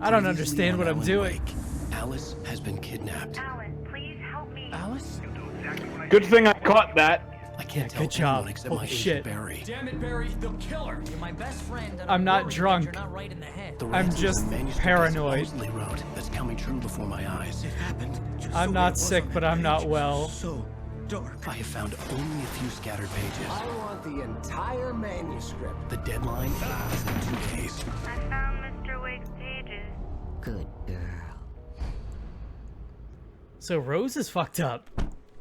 I don't understand what I'm doing. Alice has been kidnapped. Alan, please help me. Alice? Good thing I caught that. I can't tell good job. anyone except Holy my shit. agent Barry. Damn it, Barry, they'll kill her. You're my best friend. And I'm not worried that drunk. You're not right in the head. The I'm ransom of just the manuscript paranoid. he supposedly wrote that's coming true before my eyes. It happened. Just I'm the way not it was sick, on but that I'm not page. well. So dark. I have found only a few scattered pages. I want the entire manuscript. The deadline is in 2 days. I found Mr. Wake's pages. Good girl. So Rose is fucked up.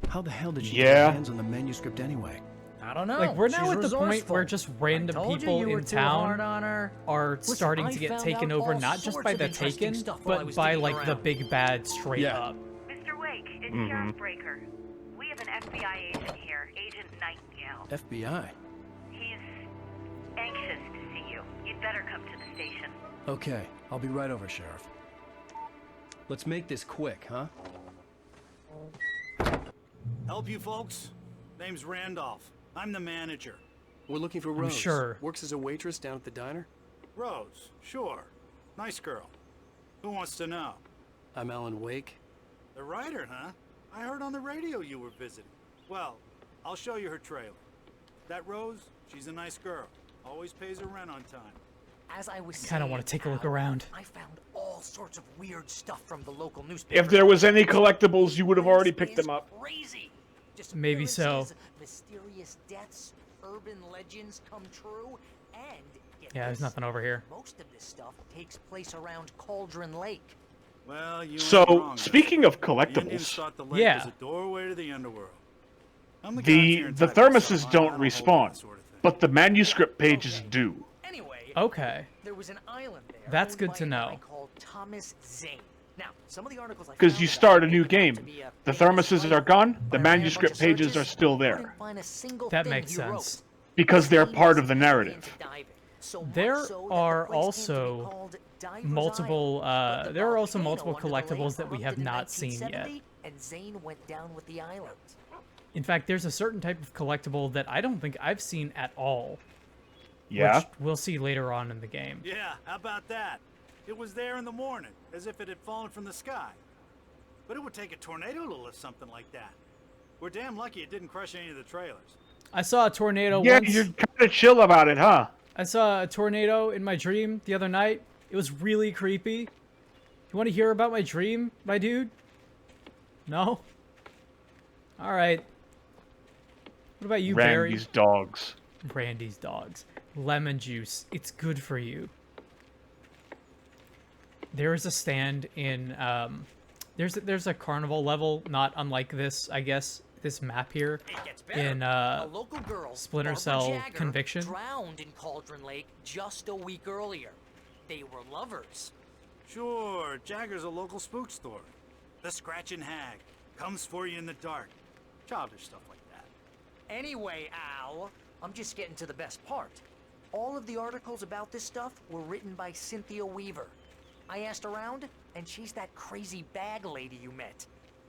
How the hell did she Yeah. get her hands on the manuscript anyway? I don't know. Like, we're now She's at the point resourceful. where just random I told people you were in too town hard on her. are Listen, starting I to get found taken out over, all not just sorts by of the interesting Taken, stuff while I but was by, digging like, the around. big bad straight Yeah. up. Mr. Wake, it's Sheriff Breaker. We have an FBI agent here, Agent Nightingale. FBI. He's anxious to see you. You'd better come to the station. Okay, I'll be right over, Sheriff. Let's make this quick, huh? Help you folks? Name's Randolph. I'm the manager. We're looking for Rose. sure. Works as a waitress down at the diner. Rose, sure. Nice girl. Who wants to know? I'm Alan Wake. The writer, huh? I heard on the radio you were visiting. Well, I'll show you her trailer. That Rose, she's a nice girl. Always pays her rent on time. As I was Kinda wanna take a look around. I found all sorts of weird stuff from the local newspaper. If there was any collectibles, you would have already picked them up. Crazy. Maybe so. Disappearances, mysterious deaths, urban legends come true, and get Yeah, there's this, nothing over here. most of this stuff takes place around Cauldron Lake. Well, you ain't So, wrong, speaking of the Indians collectibles, thought the lake Yeah. was a doorway to the underworld. I'm guy the here in type of thermoses stuff. I don't don't hold that respawn, sort of thing. but the manuscript pages do. Anyway, Okay. there was an island there. That's owned good by to a guy know. called Thomas Zane. Now, some of the articles I Because found you about start a him new make him out game. to be a The famous thermoses writer, are gone, but the I ran a bunch manuscript of pages searches, are still there. couldn't find a single That thing makes he wrote. sense. Because they're Zane part of was the big narrative. into diving, so much There so that the are place came to be also called Diver's multiple, Island. But the there are also volcano multiple under the lake collectibles that we have erupted in not seen yet. 1970, and Zane went down with the island. In fact, there's a certain type of collectible that I don't think I've seen at all. Yeah? Which we'll see later on in the game. Yeah, how about that? It was there in the morning, as if it had fallen from the sky. But it would take a tornado to lift something like that. We're damn lucky it didn't crush any of the trailers. I saw a tornado Yeah, once. you're kind of chill about it, huh? I saw a tornado in my dream the other night. It was really creepy. You want to hear about my dream, my dude? No? Alright. What about you, Barry? Randy's dogs. Randy's dogs. Lemon juice. It's good for you. There is a stand in, there's a carnival level, not unlike this, I guess, this map here, It gets better. in, A local girl, Splinter Barbara Cell Jagger, Conviction. drowned in Cauldron Lake just a week earlier. They were lovers. Sure, Jagger's a local spook store. The Scratchin' Hag comes for you in the dark. Childish stuff like that. Anyway, Al, I'm just getting to the best part. All of the articles about this stuff were written by Cynthia Weaver. I asked around, and she's that crazy bag lady you met.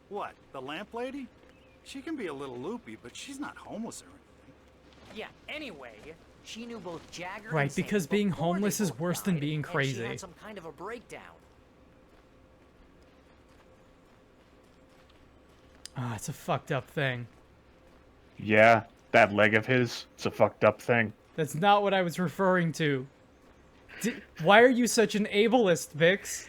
What, the lamp lady? She can be a little loopy, but she's not homeless or anything. Yeah, anyway, she knew both Jagger Right, and Zane because being before they homeless is both worse than died, being and she crazy. had some kind of a breakdown. Ah, it's a fucked up thing. Yeah, that leg of his, it's a fucked up thing. That's not what I was referring to. Why are you such an ableist, Bix?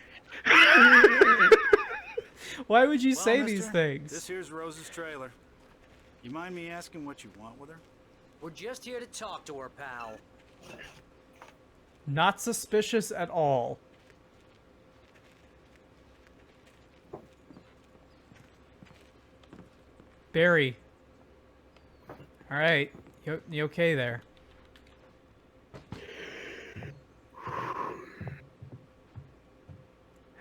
Why would you Well, say mister, these things? This here's Rose's trailer. You mind me asking what you want with her? We're just here to talk to her, pal. Not suspicious at all. Barry. Alright. You okay there?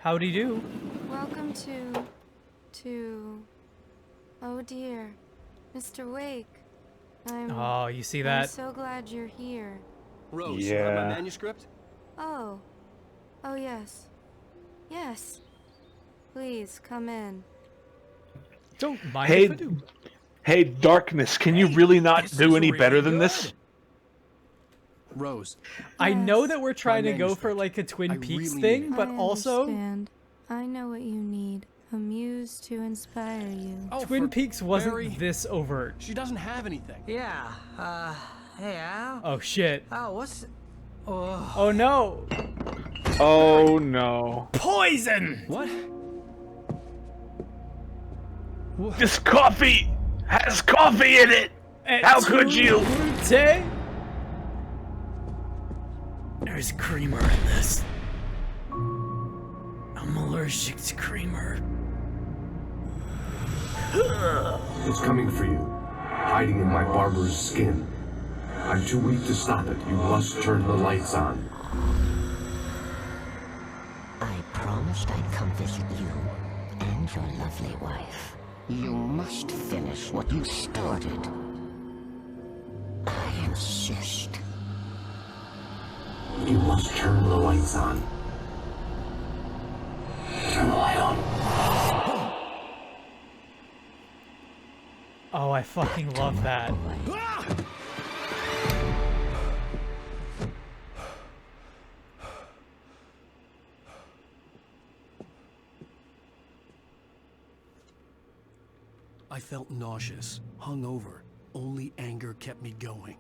Howdy do. Welcome to... Oh dear. Mr. Wake. Oh, you see I'm that? so glad you're here. Rose, you have my Yeah. manuscript? Oh. Oh yes. Yes. Please, come in. Don't mind Hey, if I do. hey, Darkness, can you really not this do is any really better than good. this? Rose. I know Yes. that we're trying to go for manuscript. like a Twin I Peaks really thing, need it. but I also understand. I know what you need. A muse to inspire you. Oh, Twin for Peaks wasn't Barry, this overt. She doesn't have anything. Yeah, hey, Al? Oh shit. Oh, what's... Oh, Oh no. Oh no. Poison! What? This coffee has coffee in it! How could you? Tay? There's creamer in this. I'm allergic to creamer. It's coming for you, hiding in my barber's skin. I'm too weak to stop it. You must turn the lights on. I promised I'd come visit you and your lovely wife. You must finish what you started. I insist. You must turn the lights on. Turn the light on. Oh, I fucking love that. I felt nauseous, hungover. Only anger kept me going.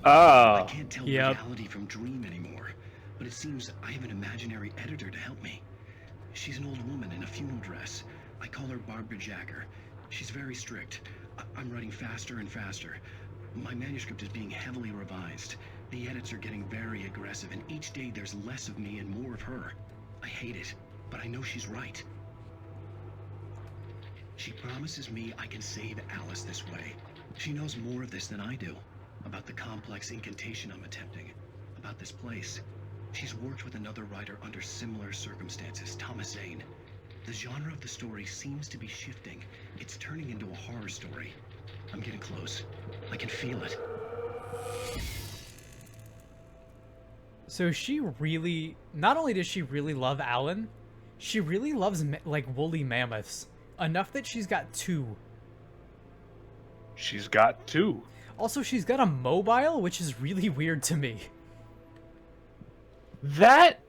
Oh. I can't tell Yep. reality from dream anymore, but it seems I have an imaginary editor to help me. She's an old woman in a funeral dress. I call her Barbara Jacker. She's very strict. I'm writing faster and faster. My manuscript is being heavily revised. The edits are getting very aggressive, and each day there's less of me and more of her. I hate it, but I know she's right. She promises me I can save Alice this way. She knows more of this than I do. About the complex incantation I'm attempting. About this place. She's worked with another writer under similar circumstances, Thomas Zane. The genre of the story seems to be shifting. It's turning into a horror story. I'm getting close. I can feel it. So she really, not only does she really love Alan, she really loves like woolly mammoths. Enough that she's got 2. She's got 2. Also, she's got a mobile, which is really weird to me. That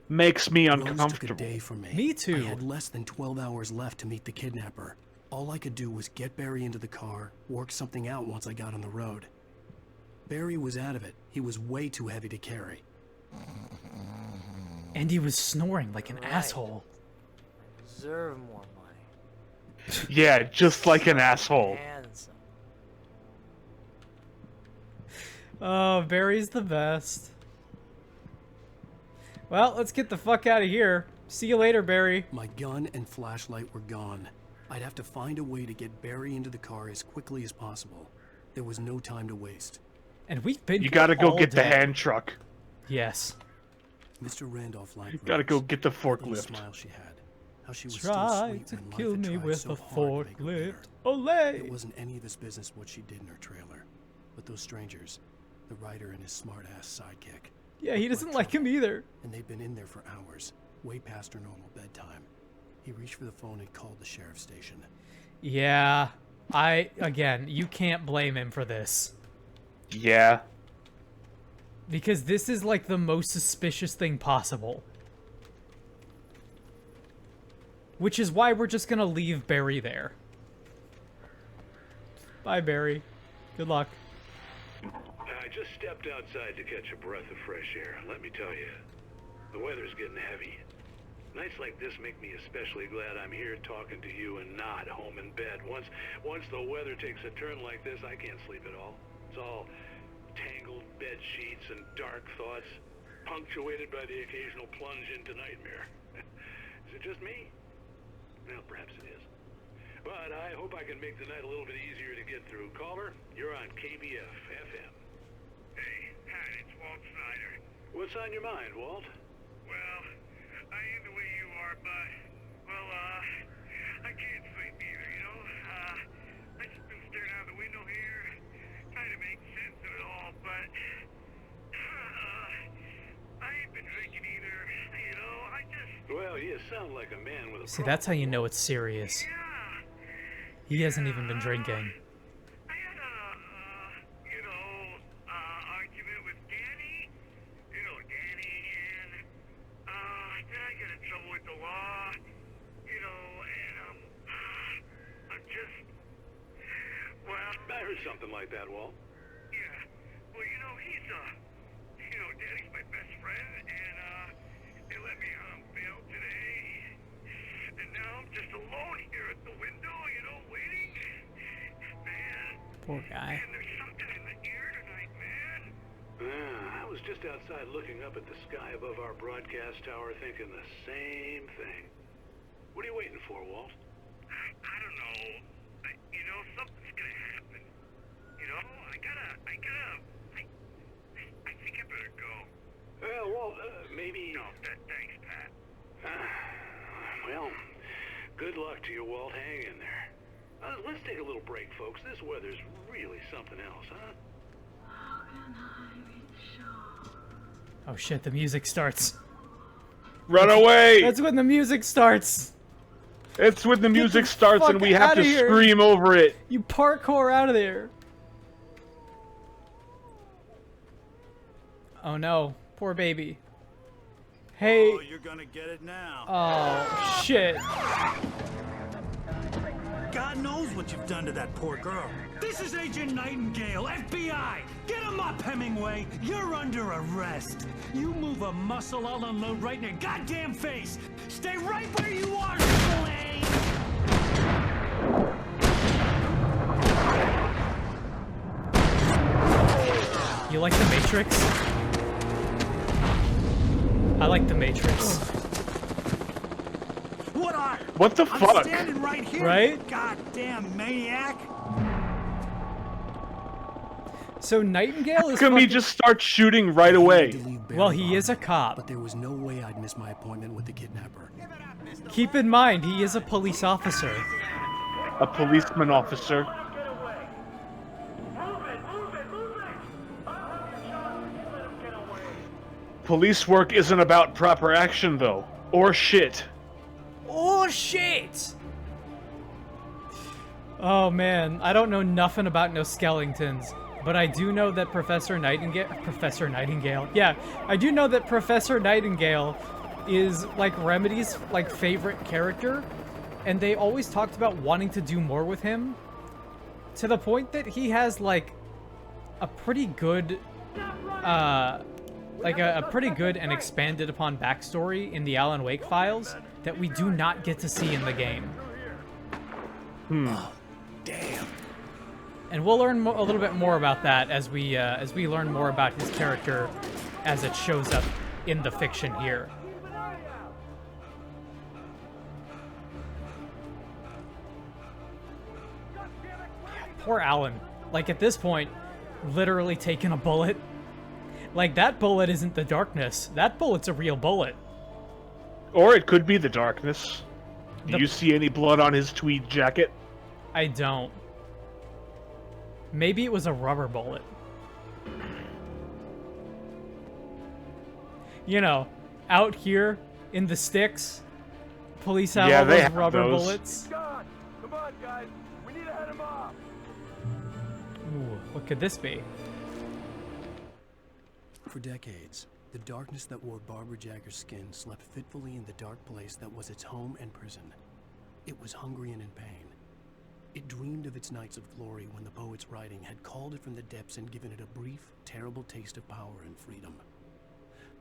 makes me Rose took a uncomfortable. day for me. Me too. I had less than 12 hours left to meet the kidnapper. All I could do was get Barry into the car, work something out once I got on the road. Barry was out of it. He was way too heavy to carry. And he was snoring like an asshole. Deserve more money. Yeah, just like an asshole. Handsome. Oh, Barry's the best. Well, let's get the fuck out of here. See you later, Barry. My gun and flashlight were gone. I'd have to find a way to get Barry into the car as quickly as possible. There was no time to waste. And we've been You here gotta go all get the day. hand truck. Yes. Mr. Randolph liked You gotta go Rose. get the The forklift. smile she had. How she was still Try sweet to when life kill had me tried with so a hard to make her bitter. forklift. It Olay! wasn't any of his business what she did in her trailer. But those strangers, the writer and his smart-ass sidekick, Yeah, he doesn't like him either. and they'd been in there for hours, way past her normal bedtime. He reached for the phone and called the sheriff's station. Yeah. Again, you can't blame him for this. Yeah. Because this is like the most suspicious thing possible. Which is why we're just gonna leave Barry there. Bye, Barry. Good luck. I just stepped outside to catch a breath of fresh air. Let me tell you, the weather's getting heavy. Nights like this make me especially glad I'm here talking to you and not home in bed. Once the weather takes a turn like this, I can't sleep at all. It's all tangled bed sheets and dark thoughts, punctuated by the occasional plunge into nightmare. Is it just me? Well, perhaps it is. But I hope I can make the night a little bit easier to get through. Caller, you're on KBF FM. Hey, hi, it's Walt Snyder. What's on your mind, Walt? Well, I ain't the way you are, but, well, I can't sleep either, you know? I just been staring out the window here, trying to make sense of it all, but, I ain't been drinking either, you know? I just... Well, you sound like a man with a See, that's how you know it's serious. He hasn't even been drinking. I had a, you know, argument something like that, Walt. Yeah. Well, you know, he's, Daddy's my best friend, and, they let me bail today. And now I'm just alone here at the window, waiting. Man. Poor guy. Man, there's something in the air tonight, man. I was just outside looking up at the sky above our broadcast tower thinking the same thing. What are you waiting for, Walt? I don't know. Something's gonna happen. I think I better go. Well, Walt, maybe... No, thanks, Pat. Well, good luck to you, Walt. Hang in there. Let's take a little break, folks. This weather's really something else, huh? Oh shit, the music starts. Run away! That's when the music starts. It's when the music starts and we have to here. scream over it. You parkour out of there. Oh no, poor baby. Hey. Oh, you're gonna get it now. Oh shit. God knows what you've done to that poor girl. This is Agent Nightingale, FBI! Get him up, Hemingway! You're under arrest! You move a muscle, I'll unload right in your goddamn face! Stay right where you are, Slade! You like the Matrix? I like the Matrix. What the fuck? I'm standing right here, right? Goddamn maniac! So Nightingale is. How come he just starts shooting right away? Well, he is a cop. But there was no way I'd miss my appointment with the kidnapper. Keep in mind, he is a police officer. A policeman officer. Police work isn't about proper action, though. Or shit. Oh shit! Oh man, I don't know nothing about no skeletons, but I do know that Professor Nightingale, yeah, I do know that Professor Nightingale is like Remedy's like favorite character, and they always talked about wanting to do more with him, to the point that he has like a pretty good, a pretty good and expanded upon backstory in the Alan Wake files that we do not get to see in the game. Oh, damn. And we'll learn a little bit more about that as we learn more about his character as it shows up in the fiction here. Poor Alan. Like, at this point, literally taking a bullet. Like, that bullet isn't the darkness. That bullet's a real bullet. Or it could be the darkness. Do you see any blood on his tweed jacket? I don't. Maybe it was a rubber bullet. You know, out here in the sticks, police have all those rubber bullets. God, come on, guys. We need to head him off. Ooh, what could this be? For decades, the darkness that wore Barbara Jagger's skin slept fitfully in the dark place that was its home and prison. It was hungry and in pain. It dreamed of its nights of glory when the poet's writing had called it from the depths and given it a brief, terrible taste of power and freedom.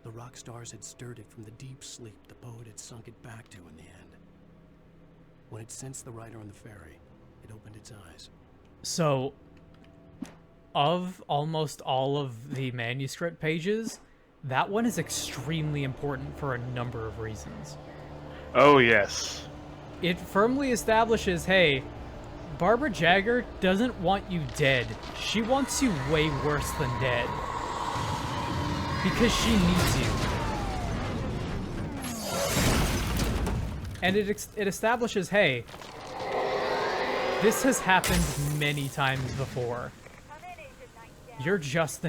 The rock stars had stirred it from the deep sleep the poet had sunk it back to in the end. When it sensed the writer on the ferry, it opened its eyes. So, of almost all of the manuscript pages, that one is extremely important for a number of reasons. Oh, yes. It firmly establishes, hey, Barbara Jagger doesn't want you dead. She wants you way worse than dead. Because she needs you. And it establishes, hey, this has happened many times before. You're just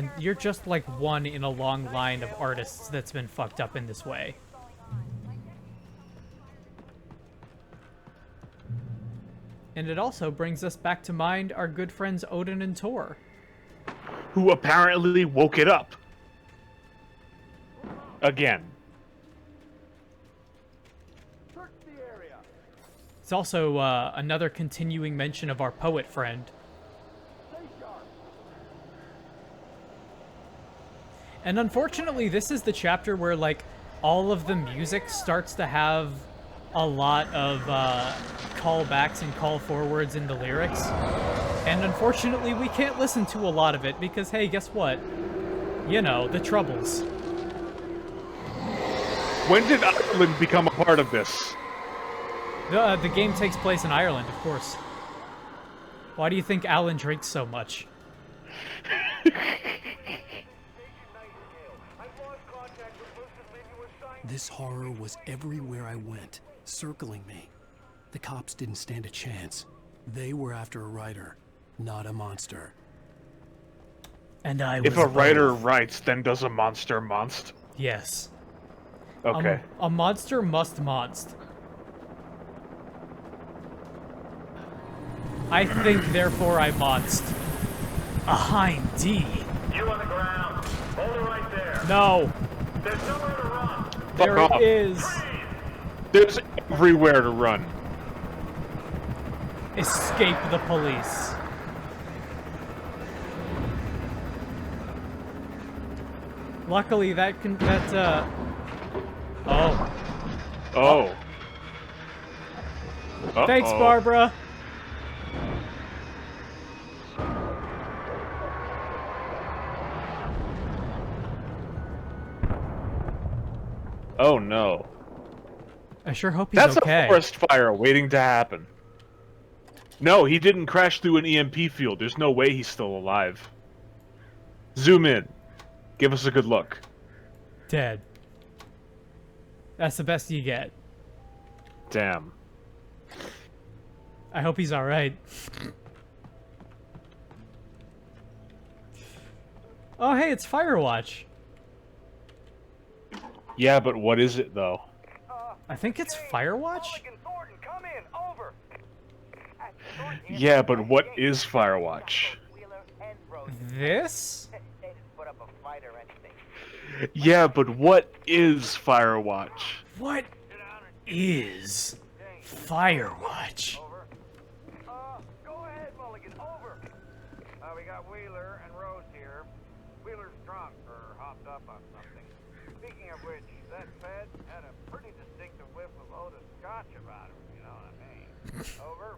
like one in a long line of artists that's been fucked up in this way. And it also brings us back to mind our good friends Odin and Thor, who apparently woke it up. Again. It's also another continuing mention of our poet friend. And unfortunately, this is the chapter where, like, all of the music starts to have a lot of callbacks and call forwards in the lyrics. And unfortunately, we can't listen to a lot of it because, hey, guess what? You know, the Troubles. When did Ireland become a part of this? The game takes place in Ireland, of course. Why do you think Alan drinks so much? This horror was everywhere I went, circling me. The cops didn't stand a chance. They were after a writer, not a monster. And I was If a writer writes, then does a monster monst? Yes. Okay. A monster must monst. I think, therefore I monst. A hind D. You on the ground. Hold it right there. No. There's nowhere to run. There Fuck off. it is. There's everywhere to run. Escape the police. Luckily, Oh. Oh. Thanks, Barbara. Oh no. I sure hope he's That's okay. a forest fire waiting to happen. No, he didn't crash through an EMP field. There's no way he's still alive. Zoom in. Give us a good look. Dead. That's the best you get. Damn. I hope he's alright. Oh, hey, it's Firewatch. Yeah, but what is it, though? I think it's Firewatch? Yeah, but what is Firewatch? This? Yeah, but what is Firewatch? What is Firewatch? Go ahead, Mulligan. Over. We got Wheeler and Rose here. Wheeler's drunk or hopped up on something. Speaking of which, that Fed had a pretty distinctive whiff of Otis Scotch about him, you know what I mean? Over.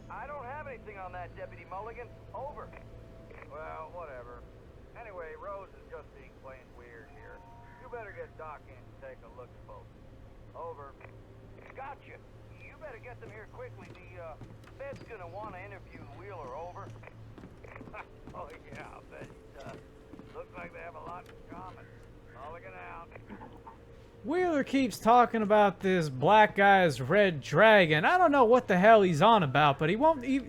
I don't have anything on that, Deputy Mulligan. Over. Well, whatever. Anyway, Rose is just being plain weird here. You better get Doc in to take a look at both. Over. Gotcha. You better get them here quickly. The Fed's gonna want to interview Wheeler. Over. Oh yeah, I'll bet he does. Looks like they have a lot in common. Mulligan out. Wheeler keeps talking about this black guy's red dragon. I don't know what the hell he's on about, but he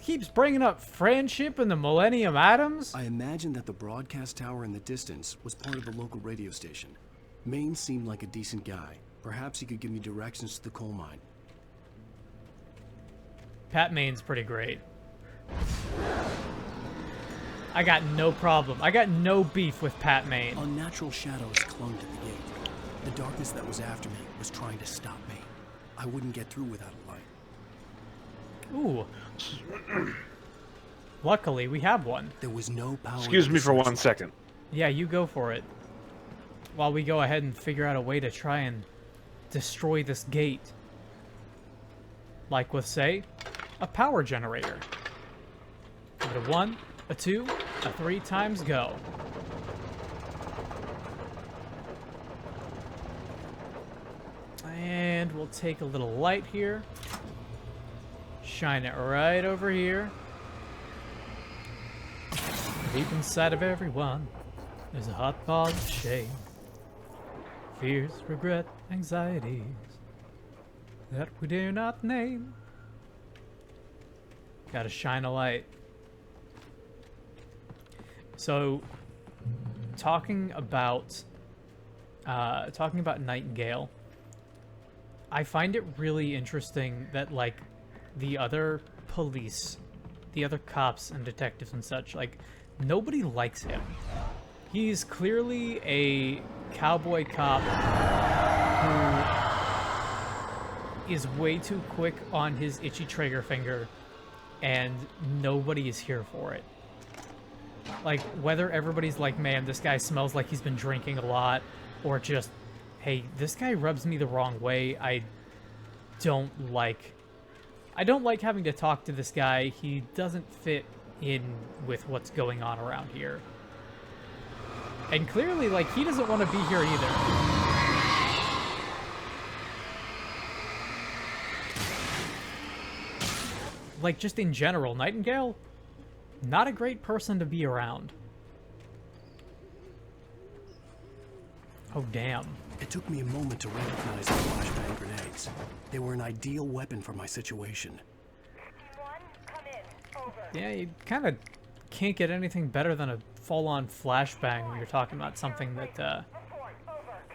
keeps bringing up friendship and the Millennium Atoms. I imagine that the broadcast tower in the distance was part of the local radio station. Maine seemed like a decent guy. Perhaps he could give me directions to the coal mine. Pat Maine's pretty great. I got no problem. I got no beef with Pat Maine. Unnatural shadows clung to the gate. The darkness that was after me was trying to stop me. I wouldn't get through without a light. Ooh. Luckily, we have one. There was no power. Excuse me for 1 second. Yeah, you go for it. While we go ahead and figure out a way to try and destroy this gate. Like with, say, a power generator. Give it a 1, a 2, a 3 times go. And we'll take a little light here. Shine it right over here. Deep inside of everyone, there's a hot ball of shame. Fears, regret, anxieties that we dare not name. Gotta shine a light. So, talking about Nightingale, I find it really interesting that, like, the other police, the other cops and detectives and such, like, nobody likes him. He's clearly a cowboy cop who is way too quick on his itchy trigger finger, and nobody is here for it. Like, whether everybody's like, man, this guy smells like he's been drinking a lot, or just, hey, this guy rubs me the wrong way. I don't like having to talk to this guy. He doesn't fit in with what's going on around here. And clearly, like, he doesn't want to be here either. Like, just in general, Nightingale, not a great person to be around. Oh, damn. It took me a moment to recognize the flashbang grenades. They were an ideal weapon for my situation. Yeah, you kind of can't get anything better than a full-on flashbang when you're talking about something that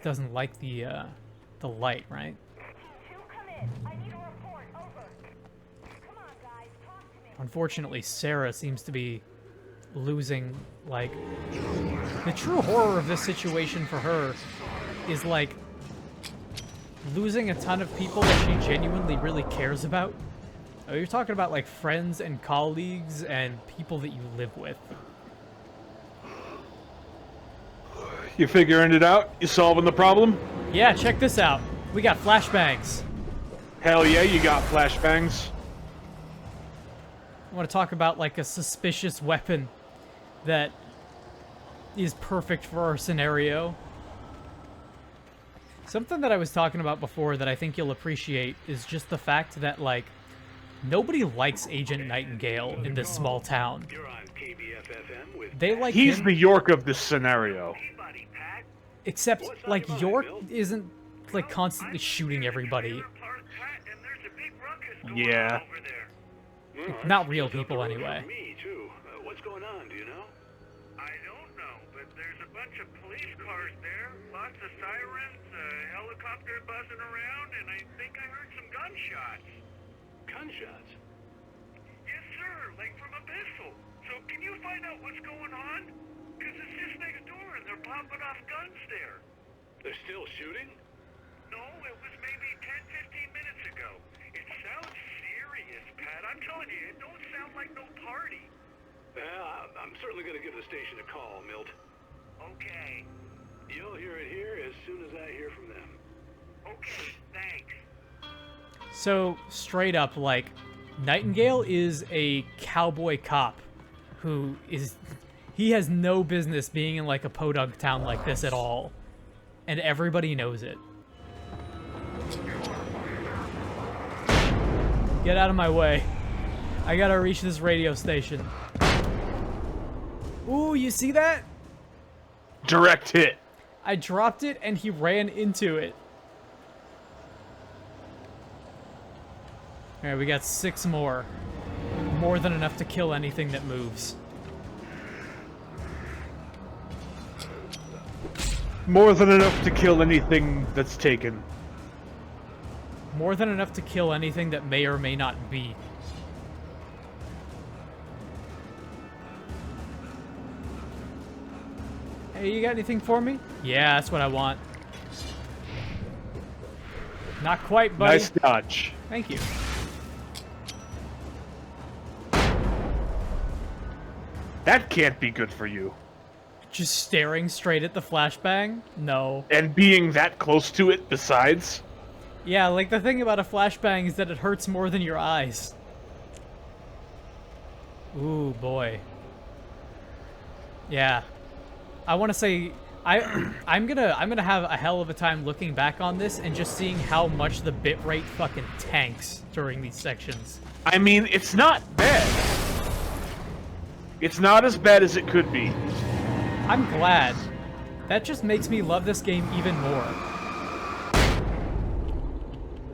doesn't like the light, right? Unfortunately, Sarah seems to be losing, like... The true horror of this situation for her is, like, losing a ton of people that she genuinely really cares about. Oh, you're talking about, like, friends and colleagues and people that you live with. You figuring it out? You solving the problem? Yeah, check this out. We got flashbangs. Hell yeah, you got flashbangs. I want to talk about, like, a suspicious weapon that is perfect for our scenario. Something that I was talking about before that I think you'll appreciate is just the fact that, like, nobody likes Agent Nightingale in this small town. They like He's him, the York of this scenario. except, like, York isn't, like, constantly shooting everybody. Yeah. Not real people, anyway. What's going on, do you know? I don't know, but there's a bunch of police cars there, lots of sirens, a helicopter buzzing around, and I think I heard some gunshots. Gunshots? Yes, sir, like from a pistol. So can you find out what's going on? Because it's just next door and they're popping off guns there. They're still shooting? No, it was maybe 10, 15 minutes ago. It sounds serious, Pat. I'm telling you, it don't sound like no party. I'm certainly going to give the station a call, Milt. Okay. You'll hear it here as soon as I hear from them. Okay, thanks. So, straight up, like, Nightingale is a cowboy cop who is... He has no business being in, like, a podunk town like this at all. And everybody knows it. Get out of my way. I gotta reach this radio station. Ooh, you see that? Direct hit. I dropped it and he ran into it. Alright, we got 6 more. More than enough to kill anything that moves. More than enough to kill anything that's taken. More than enough to kill anything that may or may not be. Hey, you got anything for me? Yeah, that's what I want. Not quite, buddy. Nice dodge. Thank you. That can't be good for you. Just staring straight at the flashbang? No. And being that close to it besides? Yeah, like the thing about a flashbang is that it hurts more than your eyes. Ooh, boy. Yeah. I want to say I'm gonna have a hell of a time looking back on this and just seeing how much the bitrate fucking tanks during these sections. I mean, it's not bad. It's not as bad as it could be. I'm glad. That just makes me love this game even more.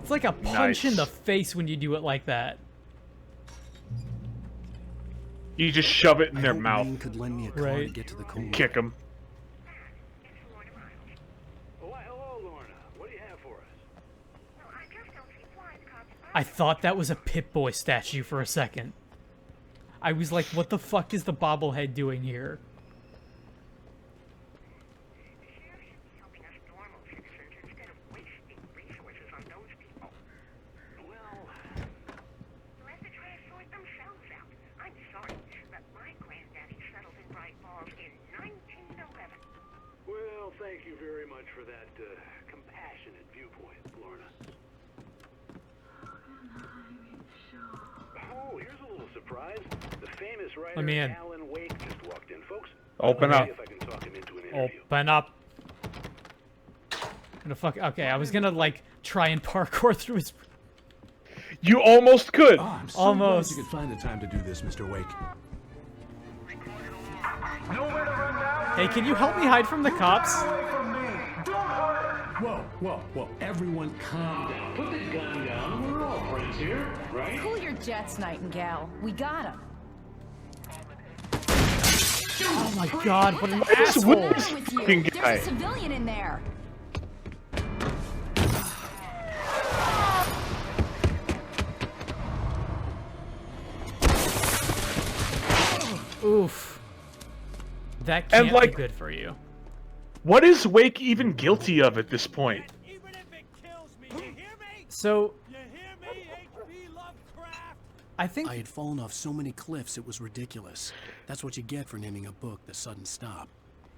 It's like a punch in the face when you do it like that. You just shove it in their mouth. Could lend me a car to get to the coma. Kick them. I thought that was a Pip-Boy statue for a second. I was like, what the fuck is the bobblehead doing here? you very much for that compassionate viewpoint, Lorna. Oh, here's a little surprise. The famous writer Let me in. Alan Wake just walked in, folks. Open up. See if I can talk him into an interview. Open up. Okay, I was gonna like try and parkour through his. You almost could. Oh, I'm so Almost. glad you could find the time to do this, Mr. Wake. Hey, can you help me hide from the cops? Whoa. Everyone calm down. Put the gun down. We're all friends here, right? Cool your jets, Nightingale. We got him. Oh my god, what an What's asshole! wrong with you? fucking There's guy? a civilian in there. Oof. That And, can't like, be good for you. What is Wake even guilty of at this point? So, I think I had fallen off so many cliffs it was ridiculous. That's what you get for naming a book The Sudden Stop.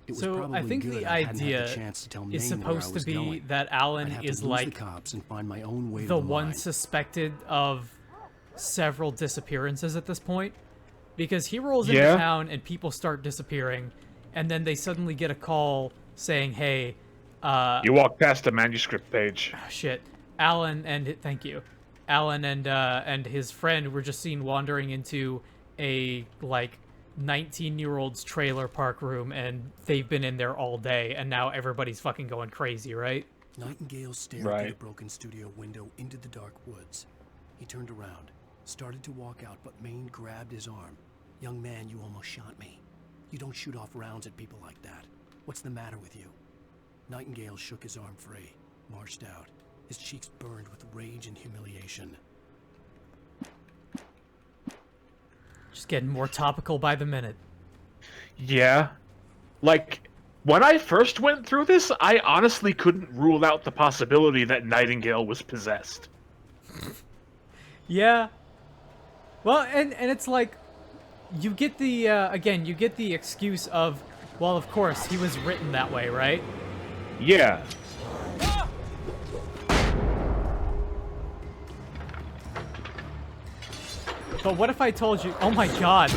It was so probably I think good the I hadn't had idea the chance to tell is Maine where I supposed to was be going. that I'd Alan have is to lose like the cops and find my own way the to one line. suspected of several disappearances at this point, because he rolls into Yeah. town and people start disappearing, and then they suddenly get a call saying, "Hey, You walk past the manuscript page. shit, Alan and thank you, Alan and his friend were just seen wandering into a like 19-year-old's trailer park room, and they've been in there all day, and now everybody's fucking going crazy, right?" Nightingale stared through the broken studio window into the dark woods. He turned around, started to walk out, but Maine grabbed his arm. "Young man, you almost shot me. You don't shoot off rounds at people like that. What's the matter with you?" Nightingale shook his arm free, marched out. His cheeks burned with rage and humiliation. Just getting more topical by the minute. Yeah. Like, when I first went through this, I honestly couldn't rule out the possibility that Nightingale was possessed. Yeah. Well, and it's like, you get the, again, you get the excuse of, well, of course, he was written that way, right? Yeah. But what if I told you, oh my god,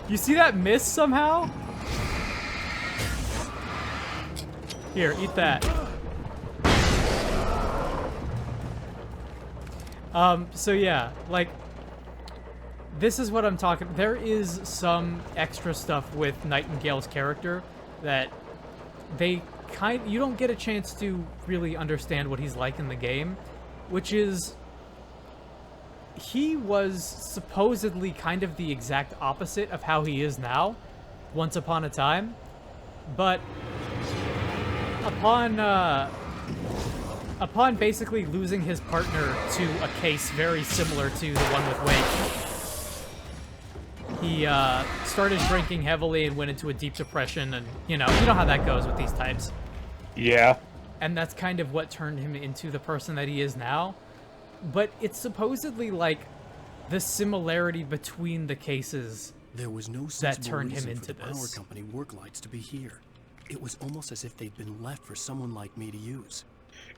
you see that miss somehow? Here, eat that. So yeah, like, this is what I'm talking. There is some extra stuff with Nightingale's character that you don't get a chance to really understand what he's like in the game, which is he was supposedly kind of the exact opposite of how he is now, once upon a time, but upon basically losing his partner to a case very similar to the one with Wake, he started drinking heavily and went into a deep depression, and you know how that goes with these types. Yeah. And that's kind of what turned him into the person that he is now. But it's supposedly like the similarity between the cases There was no that sensible turned him reason into for the power this. company work lights to be here. It was almost as if they'd been left for someone like me to use.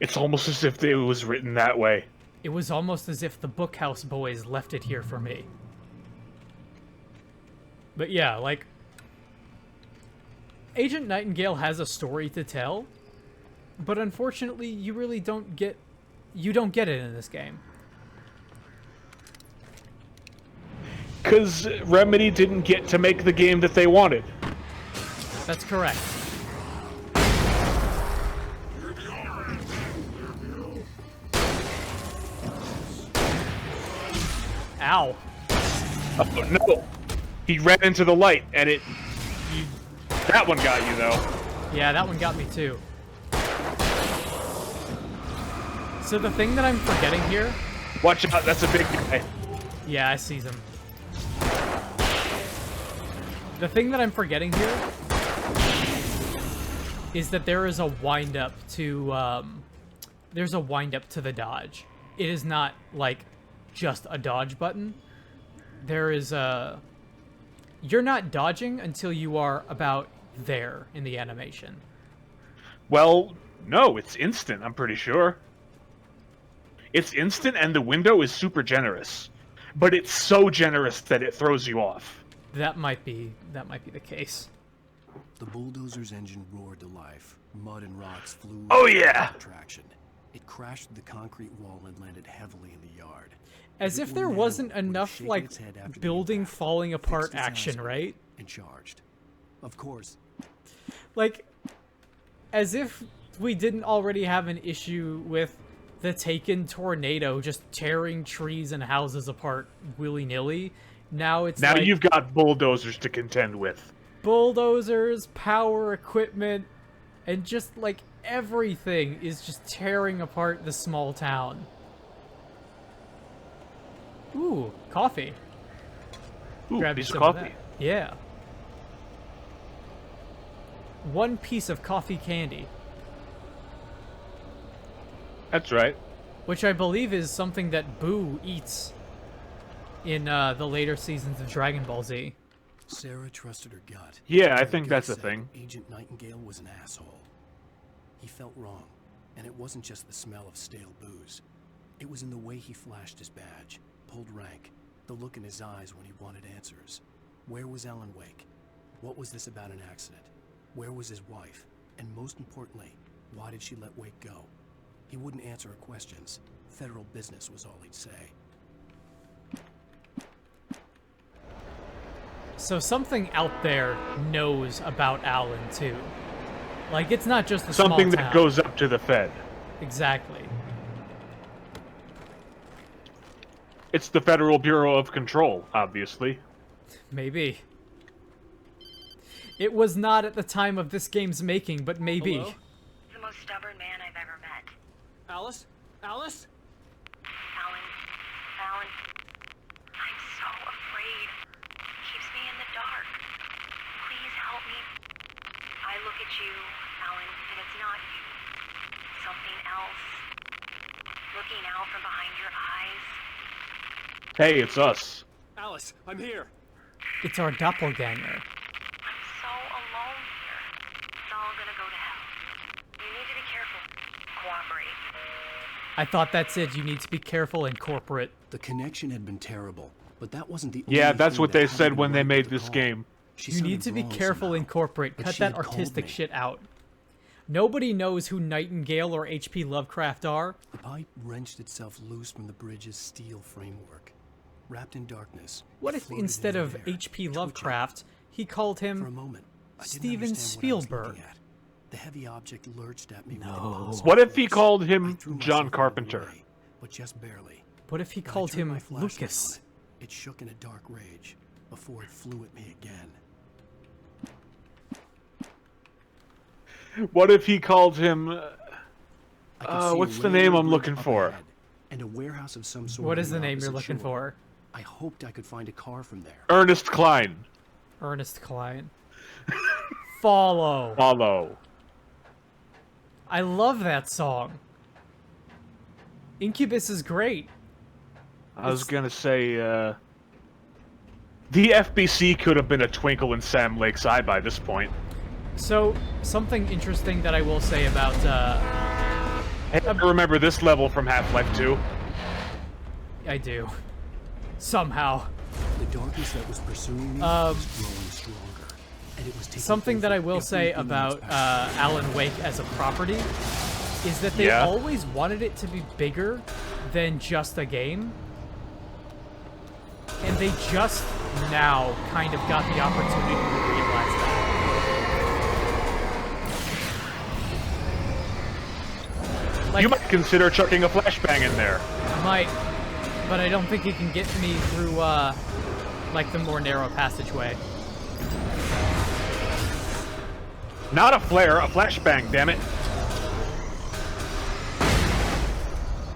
It's almost as if it was written that way. It was almost as if the Bookhouse Boys left it here for me. But yeah, like, Agent Nightingale has a story to tell, but unfortunately, you really don't get it in this game. Because Remedy didn't get to make the game that they wanted. That's correct. Ow. Oh, no. He ran into the light, and that one got you, though. Yeah, that one got me too. So the thing that I'm forgetting here... Watch out, that's a big guy. Yeah, I see them. The thing that I'm forgetting here is that there is a wind-up to, there's a wind-up to the dodge. It is not, like, just a dodge button. There is a... You're not dodging until you are about there in the animation. Well, no, it's instant, I'm pretty sure. It's instant and the window is super generous. But it's so generous that it throws you off. That might be the case. The bulldozer's engine roared to life. Mud and rocks flew. Oh yeah! Traction. It crashed through the concrete wall and landed heavily in the yard. As if there wasn't enough, like, building falling apart action, right? And charged. Of course. Like, as if we didn't already have an issue with the Taken tornado just tearing trees and houses apart willy-nilly. Now it's now like you've got bulldozers to contend with. Bulldozers, power equipment, and just like everything is just tearing apart the small town. Ooh, coffee. Ooh, Grab piece of some coffee. that. Yeah. One piece of coffee candy. That's right. Which I believe is something that Boo eats in the later seasons of Dragon Ball Z. Sarah trusted her gut. Yeah, I Her think gut that's a said thing. Agent Nightingale was an asshole. He felt wrong, and it wasn't just the smell of stale booze. It was in the way he flashed his badge, pulled rank, the look in his eyes when he wanted answers. Where was Alan Wake? What was this about an accident? Where was his wife? And most importantly, why did she let Wake go? He wouldn't answer her questions. Federal business was all he'd say. So something out there knows about Alan too. Like, it's not just a Something small that town. goes up to the Fed. Exactly. It's the Federal Bureau of Control, obviously. Maybe. It was not at the time of this game's making, but maybe. Hello? The most stubborn man I've ever met. Alice? Alice? Alan, I'm so afraid. He keeps me in the dark. Please help me. I look at you, Alan, and it's not you. Something else. Looking out from behind your eyes. Hey, it's us. Alice, I'm here. It's our doppelganger. I'm so alone here. It's all gonna go to hell. You need to be careful. Cooperate. I thought that said you need to be careful and corporate. The connection had been terrible, but that wasn't the Yeah, only that's thing what that they had said been when they right made with the this call. game. She You need sounded to be wrong careful somehow, and corporate. but Cut she that had called artistic me. shit out. Nobody knows who Nightingale or H.P. Lovecraft are. The pipe wrenched itself loose from the bridge's steel framework. Wrapped in darkness. What it if floated instead in of midair, H.P. twitching. Lovecraft, he called For a him moment, I didn't Steven understand what I was Spielberg? looking at. The heavy object lurched at me with No. impossible What if he force. called I him threw John myself Carpenter? away, but just barely. What if he When I called turned him my flashlight Lucas? on it shook in a dark rage before it flew at me again. What if he called him... I could see what's a the name railroad I'm looking bridge for? up ahead, and a warehouse of some sort. What on is the name you're opposite looking shore. for? I hoped I could find a car from there. Ernest Klein. Ernest Klein. Follow. Follow. I love that song. Incubus is great. I was gonna say, the FBC could have been a twinkle in Sam Lake's eye by this point. So, something interesting that I will say about, Hey, I remember this level from Half-Life 2. I do. Somehow. The darkness that was pursuing me was growing stronger, and it was taking Something that I over will say everything in its about path. Alan Wake as a property is that they Yeah. always wanted it to be bigger than just a game. And they just now kind of got the opportunity to realize that. Like, You might consider chucking a flashbang in there. I might, but I don't think it can get me through, like, the more narrow passageway. Not a flare, a flashbang, damn it.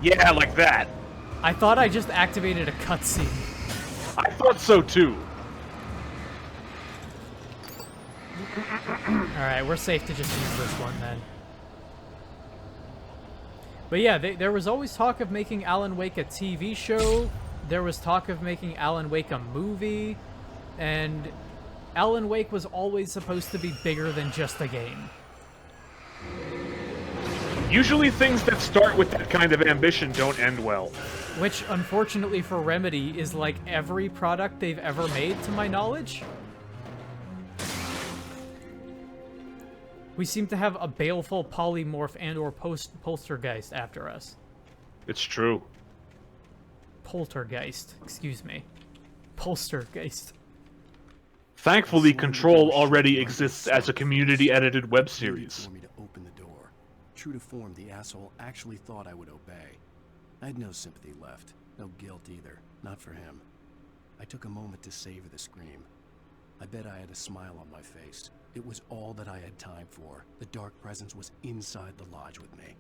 Yeah, like that. I thought I just activated a cutscene. I thought so too. Alright, we're safe to just use this one then. But yeah, there was always talk of making Alan Wake a TV show. There was talk of making Alan Wake a movie. And Alan Wake was always supposed to be bigger than just a game. Usually things that start with that kind of ambition don't end well. Which, unfortunately for Remedy, is like every product they've ever made, to my knowledge. We seem to have a baleful polymorph and/or poltergeist after us. It's true. Poltergeist, excuse me. Poltergeist. Thankfully, Control already exists as a community-edited web series. For me to open the door. True to form, the asshole actually thought I would obey. I had no sympathy left, no guilt either, not for him. I took a moment to savor the scream. I bet I had a smile on my face. It was all that I had time for. The dark presence was inside the lodge with me.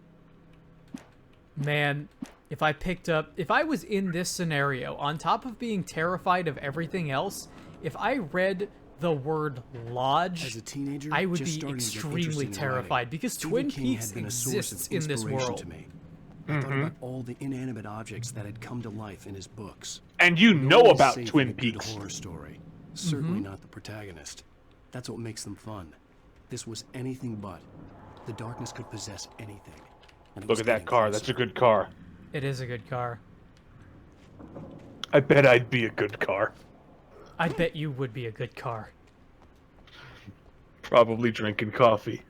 Man, if I was in this scenario, on top of being terrified of everything else, if I read the word lodge, as a teenager, I would be extremely terrified because Twin Peaks exists in this world. To me. I thought about all the inanimate objects that had come to life in his books. And you know about Twin Peaks. Horror story. Certainly not the protagonist. That's what makes them fun. This was anything but. The darkness could possess anything. Look at that car. That's a good car. It is a good car. I bet I'd be a good car. I bet you would be a good car. Probably drinking coffee.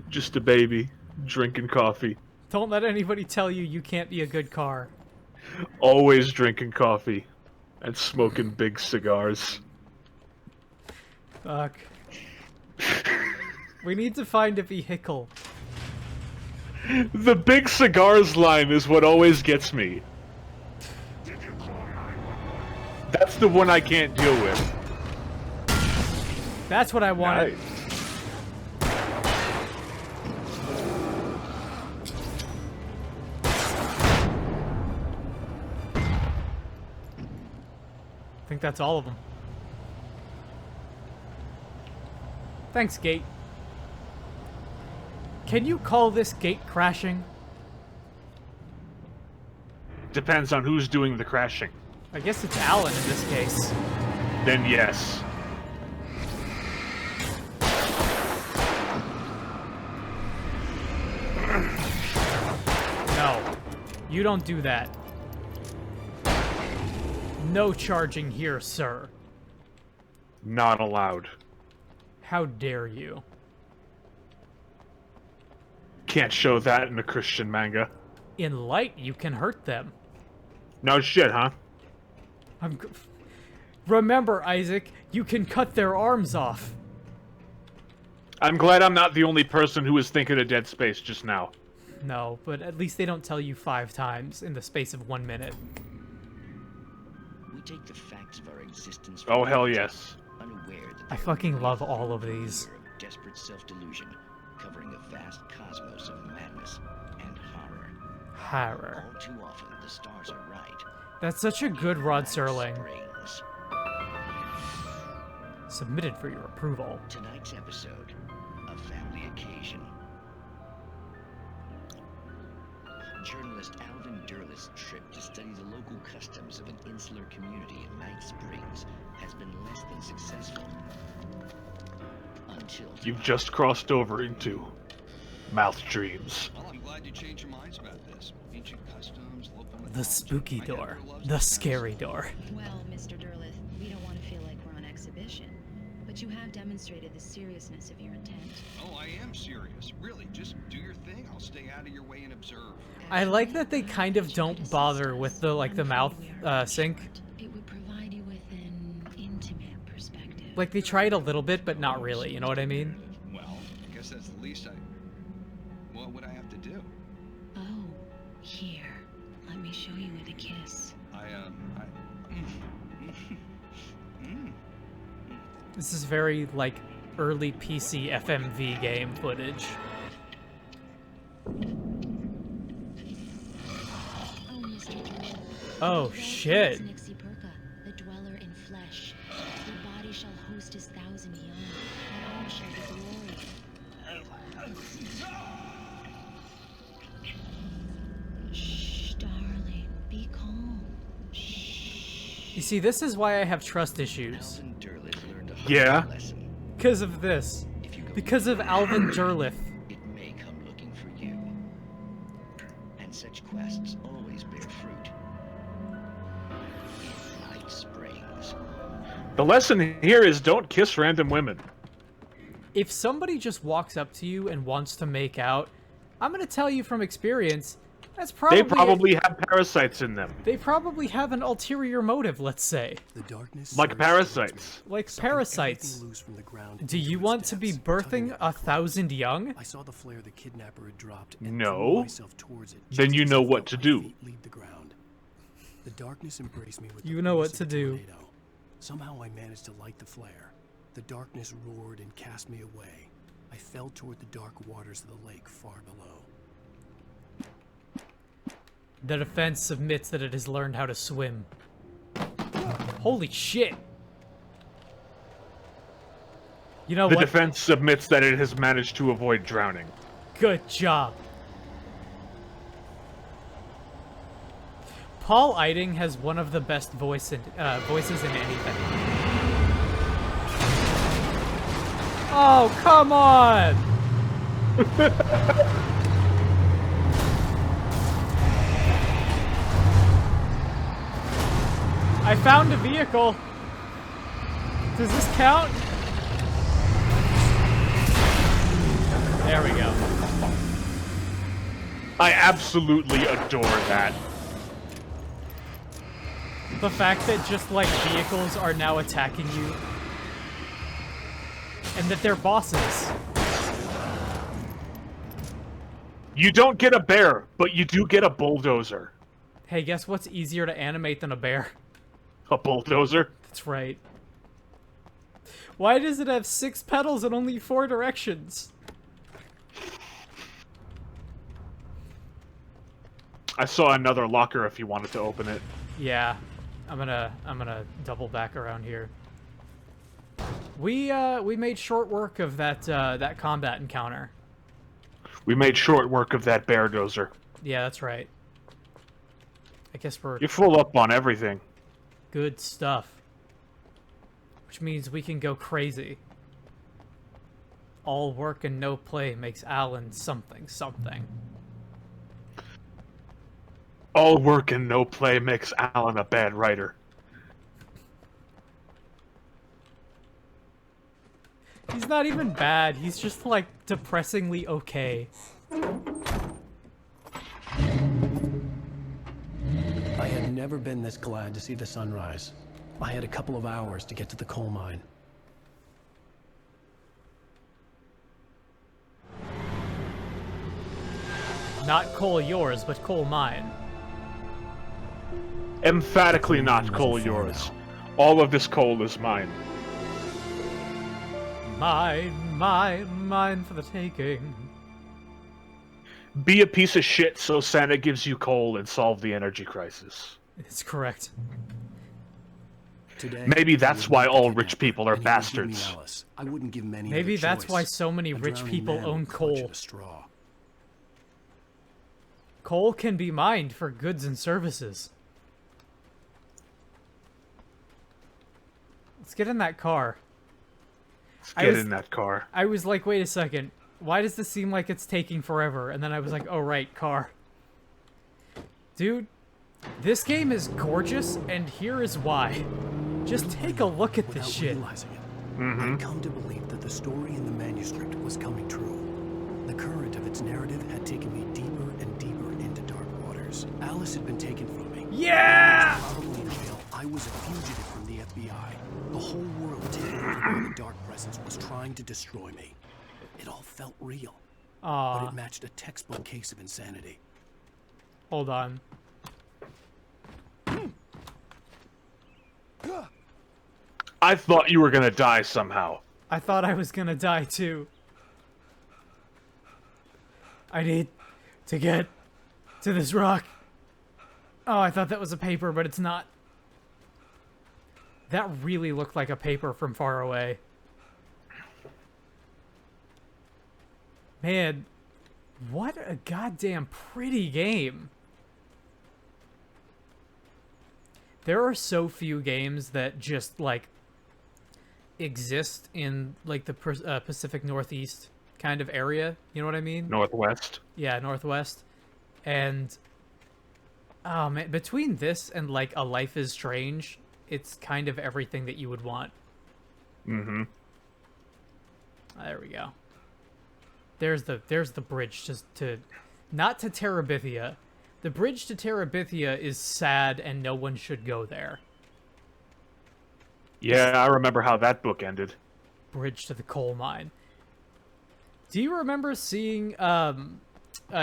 Just a baby, drinking coffee. Don't let anybody tell you you can't be a good car. Always drinking coffee. And smoking big cigars. Fuck. We need to find a vehicle. The big cigars line is what always gets me. That's the one I can't deal with. That's what I wanted. Nice. I think that's all of them. Thanks, gate. Can you call this gate crashing? Depends on who's doing the crashing. I guess it's Alan in this case. Then yes. No. You don't do that. No charging here, sir. Not allowed. How dare you? Can't show that in a Christian manga. In light, you can hurt them. No shit, huh? Remember, Isaac, you can cut their arms off. I'm glad I'm not the only person who was thinking of Dead Space just now. No, but at least they don't tell you 5 times in the space of 1 minute. We take the facts of our existence. Oh hell yes. Unaware that I fucking love all of these. Desperate self-delusion, covering a vast cosmos of madness and horror. Horror. All too often, the stars are right. That's such a good Rod Serling. Submitted for your approval. Tonight's episode, a family occasion. Journalist Alvin Derleth's trip to study the local customs of an insular community in Night Springs has been less than successful. Until You've just crossed over into Mouth Dreams. Well, I'm glad you changed your minds about this. Ancient customs, local The spooky door. The scary door. Well, Mr. Derleth, we don't want to feel like we're on exhibition, but you have demonstrated the seriousness of your intent. Oh, I am serious. Really, just do your thing. I'll stay out of your way and observe. I like that they kind of don't bother with the the mouth sync. It would provide you with an intimate perspective. Like they tried a little bit, but not really. You know what I mean? Well, I guess that's the least what would I have to do? Oh, here. Let me show you with a kiss. This is very like early PC FMV game footage. Oh shit. The dweller in flesh. Your body shall host his thousand young, and all shall be glory. Shh, darling, be calm. You see, this is why I have trust issues. Yeah. Because of this. Because of Alvin Derleth. It may come looking for you. such quests always bear fruit. In Night Springs. The lesson here is don't kiss random women. If somebody just walks up to you and wants to make out, I'm gonna tell you from experience, that's probably... They probably have parasites in them. They probably have an ulterior motive, let's say. The darkness like parasites. Like parasites. Do you want to be birthing 1,000 young? I saw the flare the kidnapper had dropped and No. threw myself towards it. Then you know what to do. Leave the ground. The darkness embraced me with You the know what force to of a do. tornado. Somehow I managed to light the flare. The darkness roared and cast me away. I fell toward the dark waters of the lake far below. The defense admits that it has learned how to swim. Holy shit! You know The what? defense admits that it has managed to avoid drowning. Good job. Paul Eiding has one of the best voices in anything. Oh, come on! I found a vehicle. Does this count? There we go. I absolutely adore that. The fact that just, like, vehicles are now attacking you. And that they're bosses. You don't get a bear, but you do get a bulldozer. Hey, guess what's easier to animate than a bear? A bulldozer? That's right. Why does it have 6 pedals and only 4 directions? I saw another locker if you wanted to open it. Yeah. I'm gonna double back around here. We made short work of that combat encounter. We made short work of that bear dozer. Yeah, that's right. I guess we're... You're full up on everything. Good stuff. Which means we can go crazy. All work and no play makes Alan something. All work and no play makes Alan a bad writer. He's not even bad, he's just like depressingly okay. I had never been this glad to see the sunrise. I had a couple of hours to get to the coal mine. Not coal yours, but coal mine. Emphatically not coal yours. All of this coal is mine. Mine for the taking. Be a piece of shit so Santa gives you coal and solve the energy crisis. It's correct. Today, maybe that's why all rich people are bastards. I wouldn't give many maybe that's why so many rich people own coal. Coal can be mined for goods and services. Let's get in that car. In that car. I was like, wait a second. Why does this seem like it's taking forever? And then I was like, oh right, car. Dude, this game is gorgeous, and here is why. Just take a look at this shit. I'd come to believe that the story in the manuscript was coming true. The current of its narrative had taken me deeper and deeper into dark waters. Alice had been taken from me. Yeah! Probably in jail, I was a fugitive from the FBI. The whole world taken over by the dark presence was trying to destroy me. It all felt real. But it matched a textbook case of insanity. Hold on. I thought you were gonna die somehow. I thought I was gonna die too. I need to get to this rock. Oh, I thought that was a paper, but it's not. That really looked like a paper from far away. Man, what a goddamn pretty game. There are so few games that just, like, exist in, like, the Pacific Northeast kind of area. You know what I mean? Northwest. Yeah, Northwest. And oh man, between this and like A Life is Strange, it's kind of everything that you would want. Mm-hmm. There we go. There's the bridge to not to Terabithia. The bridge to Terabithia is sad and no one should go there. Yeah, I remember how that book ended. Bridge to the coal mine. Do you remember seeing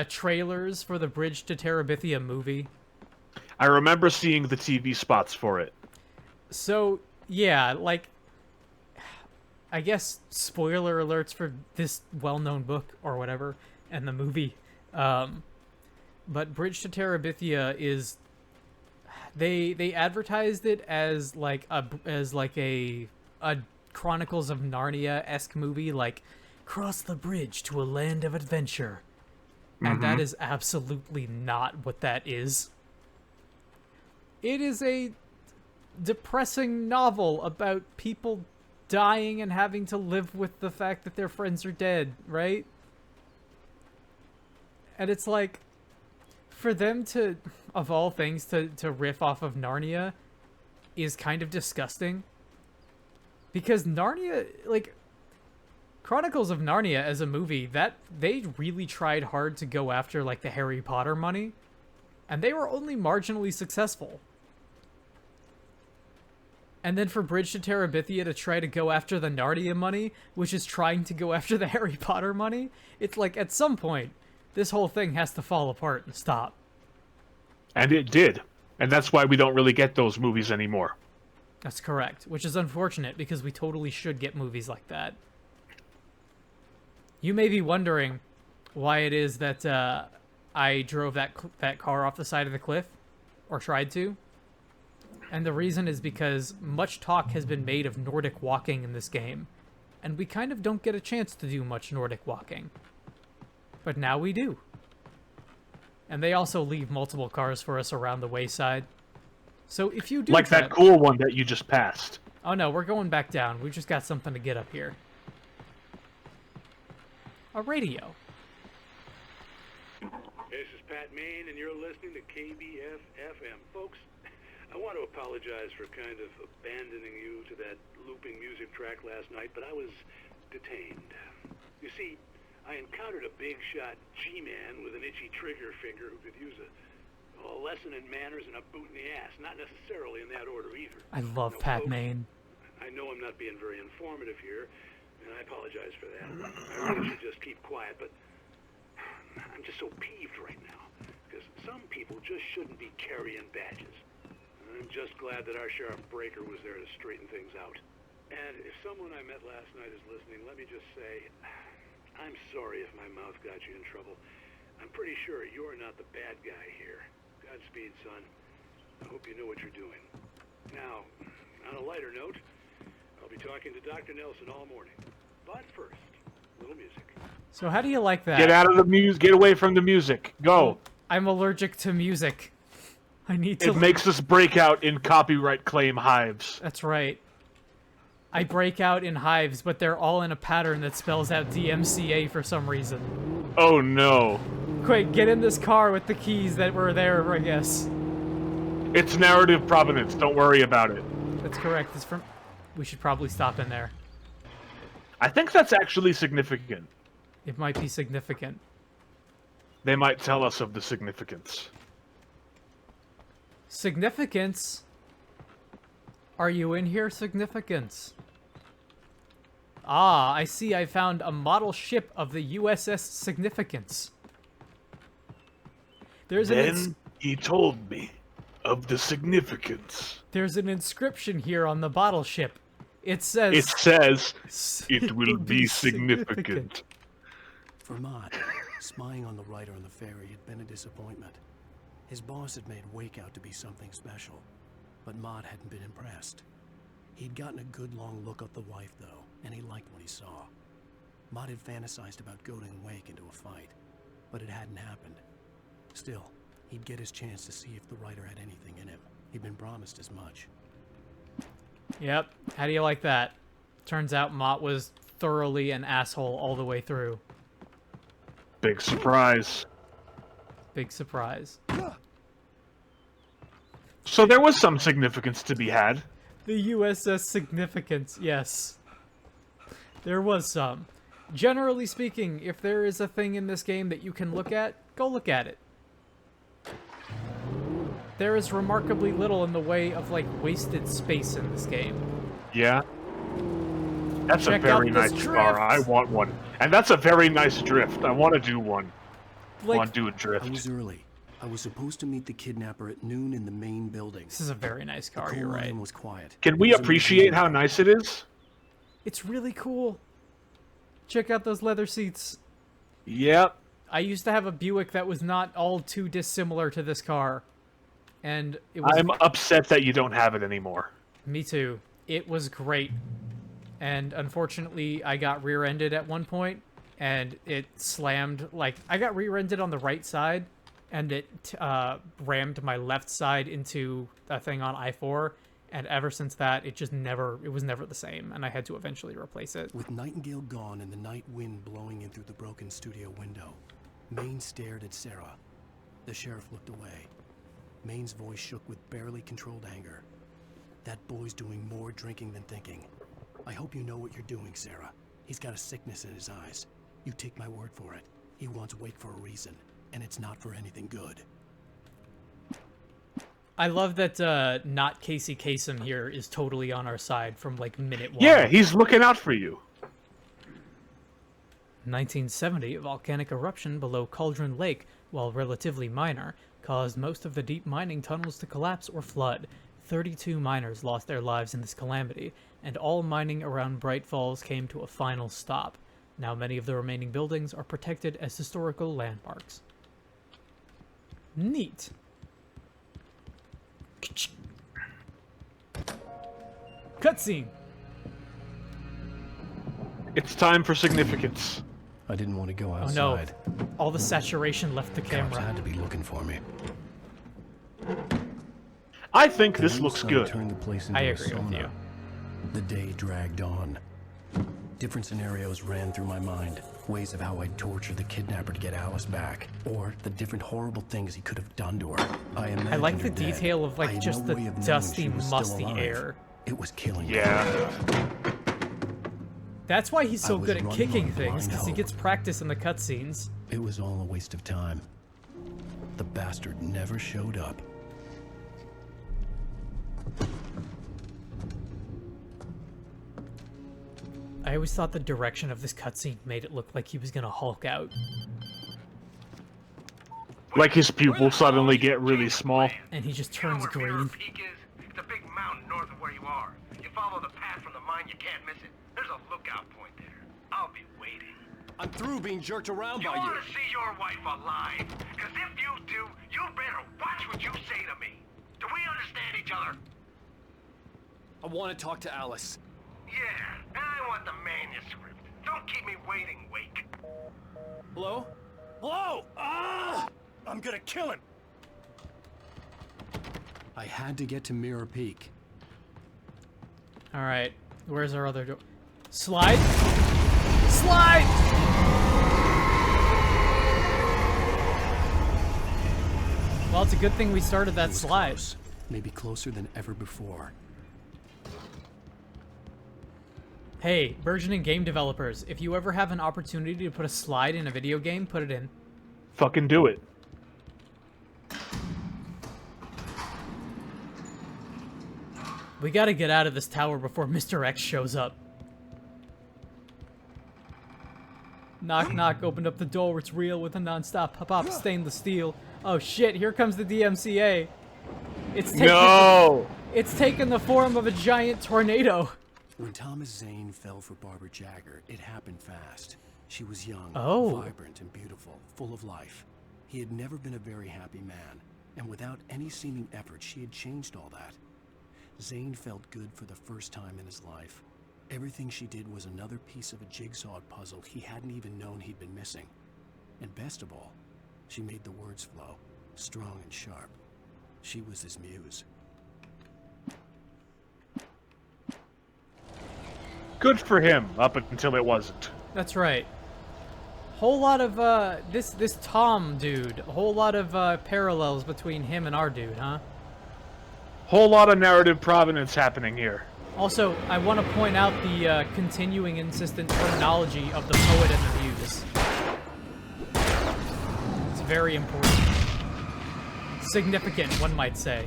trailers for the Bridge to Terabithia movie? I remember seeing the TV spots for it. So, yeah, like, I guess spoiler alerts for this well-known book or whatever and the movie. But Bridge to Terabithia is they advertised it as like a Chronicles of Narnia-esque movie, like cross the bridge to a land of adventure. And that is absolutely not what that is. It is a depressing novel about people dying and having to live with the fact that their friends are dead, right? And it's like, for them to, of all things, to riff off of Narnia is kind of disgusting. Because Narnia, like, Chronicles of Narnia as a movie, that they really tried hard to go after, like, the Harry Potter money, and they were only marginally successful. And then for Bridge to Terabithia to try to go after the Narnia money, which is trying to go after the Harry Potter money, it's like, at some point, this whole thing has to fall apart and stop. And it did. And that's why we don't really get those movies anymore. That's correct, which is unfortunate because we totally should get movies like that. You may be wondering why it is that I drove that car off the side of the cliff, or tried to. And the reason is because much talk has been made of Nordic walking in this game, and we kind of don't get a chance to do much Nordic walking. But now we do. And they also leave multiple cars for us around the wayside. So if you do like that cool one that you just passed. Oh no, we're going back down. We've just got something to get up here. A radio. This is Pat Main, and you're listening to KBF-FM. Folks, I want to apologize for kind of abandoning you to that looping music track last night, but I was detained. You see, I encountered a big-shot G-man with an itchy trigger finger who could use a lesson in manners and a boot in the ass. Not necessarily in that order either. I love Pat Main. I know I'm not being very informative here, and I apologize for that. I really should just keep quiet, but I'm just so peeved right now, because some people just shouldn't be carrying badges. I'm just glad that our Sheriff Breaker was there to straighten things out. And if someone I met last night is listening, let me just say, I'm sorry if my mouth got you in trouble. I'm pretty sure you're not the bad guy here. Godspeed, son. I hope you know what you're doing. Now, on a lighter note, I'll be talking to Dr. Nelson all morning. But first, a little music. So how do you like that? Get out of the music. Get away from the music. Go. I'm allergic to music. I need to... It makes us break out in copyright claim hives. That's right. I break out in hives, but they're all in a pattern that spells out DMCA for some reason. Oh no. Quick, get in this car with the keys that were there, I guess. It's narrative provenance. Don't worry about it. That's correct. It's from... We should probably stop in there. I think that's actually significant. It might be significant. They might tell us of the significance. Significance? Are you in here, Significance? Ah, I see I found a model ship of the USS Significance. Then he told me of the significance. There's an inscription here on the bottle ship. It says... It says, it will be significant. For Mott, spying on the writer on the ferry had been a disappointment. His boss had made Wake out to be something special, but Mott hadn't been impressed. He'd gotten a good long look at the wife, though, and he liked what he saw. Mott had fantasized about goading Wake into a fight, but it hadn't happened. Still, he'd get his chance to see if the writer had anything in him. He'd been promised as much. Yep. How do you like that? Turns out Mott was thoroughly an asshole all the way through. Big surprise. Big surprise. So there was some significance to be had. The USS Significance, yes. There was some. Generally speaking, if there is a thing in this game that you can look at, go look at it. There is remarkably little in the way of, like, wasted space in this game. Yeah. That's Check a very out this nice car. I want one. And that's a very nice drift. I want to do one. Like, I want to do a drift. I was early. I was supposed to meet the kidnapper at noon in the main building. This is a very nice car, The you're coal right. mine was quiet. Can we appreciate how nice it is? It's really cool. Check out those leather seats. Yep. I used to have a Buick that was not all too dissimilar to this car. And it was... I'm upset that you don't have it anymore. Me too. It was great. And unfortunately, I got rear-ended at one point, and it slammed, like, I got rear-ended on the right side, and it rammed my left side into a thing on I-4, and ever since that, it was never the same, and I had to eventually replace it. With Nightingale gone and the night wind blowing in through the broken studio window, Maine stared at Sarah. The sheriff looked away. Maine's voice shook with barely controlled anger. That boy's doing more drinking than thinking. I hope you know what you're doing, Sarah. He's got a sickness in his eyes. You take my word for it. He wants Wake for a reason, and it's not for anything good. I love that not Casey Kasem here is totally on our side from, like, minute 1. Yeah, he's looking out for you. 1970, a volcanic eruption below Cauldron Lake, while relatively minor, caused most of the deep mining tunnels to collapse or flood. 32 miners lost their lives in this calamity, and all mining around Bright Falls came to a final stop. Now many of the remaining buildings are protected as historical landmarks. Neat. Cutscene. It's time for significance. I didn't want to go outside. Oh no. All the saturation left the camera. Cops had to be looking for me. I think this looks good. Turned the place into I a agree with sauna. you. The day dragged on. Different scenarios ran through my mind. Ways of how I'd torture the kidnapper to get Alice back. Or the different horrible things he could have done to her. I like the detail of, like, just the dusty, musty air. It was killing me. Yeah. That's why he's so I was good at running kicking on things, blind because he hope. gets practice in the cutscenes. It was all a waste of time. The bastard never showed up. I always thought the direction of this cutscene made it look like he was gonna Hulk out. Like his pupils suddenly get really small. And he just turns green. Peak is? It's a big mountain north of where you are. You follow the path from the mine, you can't miss it. There's a lookout point there. I'll be waiting. I'm through being jerked around You by you. want to see your wife alive? Because if you do, you better watch what you say to me. Do we understand each other? I want to talk to Alice. Yeah, and I want the manuscript. Don't keep me waiting, Wake. Hello? Hello! Ah! I'm gonna kill him! I had to get to Mirror Peak. Alright, where's our other door? Slide? Slide! Well, it's a good thing we started that slide. Close. Maybe closer than ever before. Hey, burgeoning game developers, if you ever have an opportunity to put a slide in a video game, put it in. Fucking do it. We gotta get out of this tower before Mr. X shows up. Knock knock, opened up the door, it's real with a non-stop pop-up stainless steel. Oh shit, here comes the DMCA. It's taken the form of a giant tornado. When Thomas Zane fell for Barbara Jagger, it happened fast. She was young, vibrant and beautiful, full of life. He had never been a very happy man, and without any seeming effort, she had changed all that. Zane felt good for the first time in his life. Everything she did was another piece of a jigsaw puzzle he hadn't even known he'd been missing. And best of all, she made the words flow, strong and sharp. She was his muse. Good for him, up until it wasn't. That's right. Whole lot of, this Tom dude. A whole lot of, parallels between him and our dude, huh? Whole lot of narrative provenance happening here. Also, I want to point out the, continuing insistent terminology of the poet and the muse. It's very important. Significant, one might say.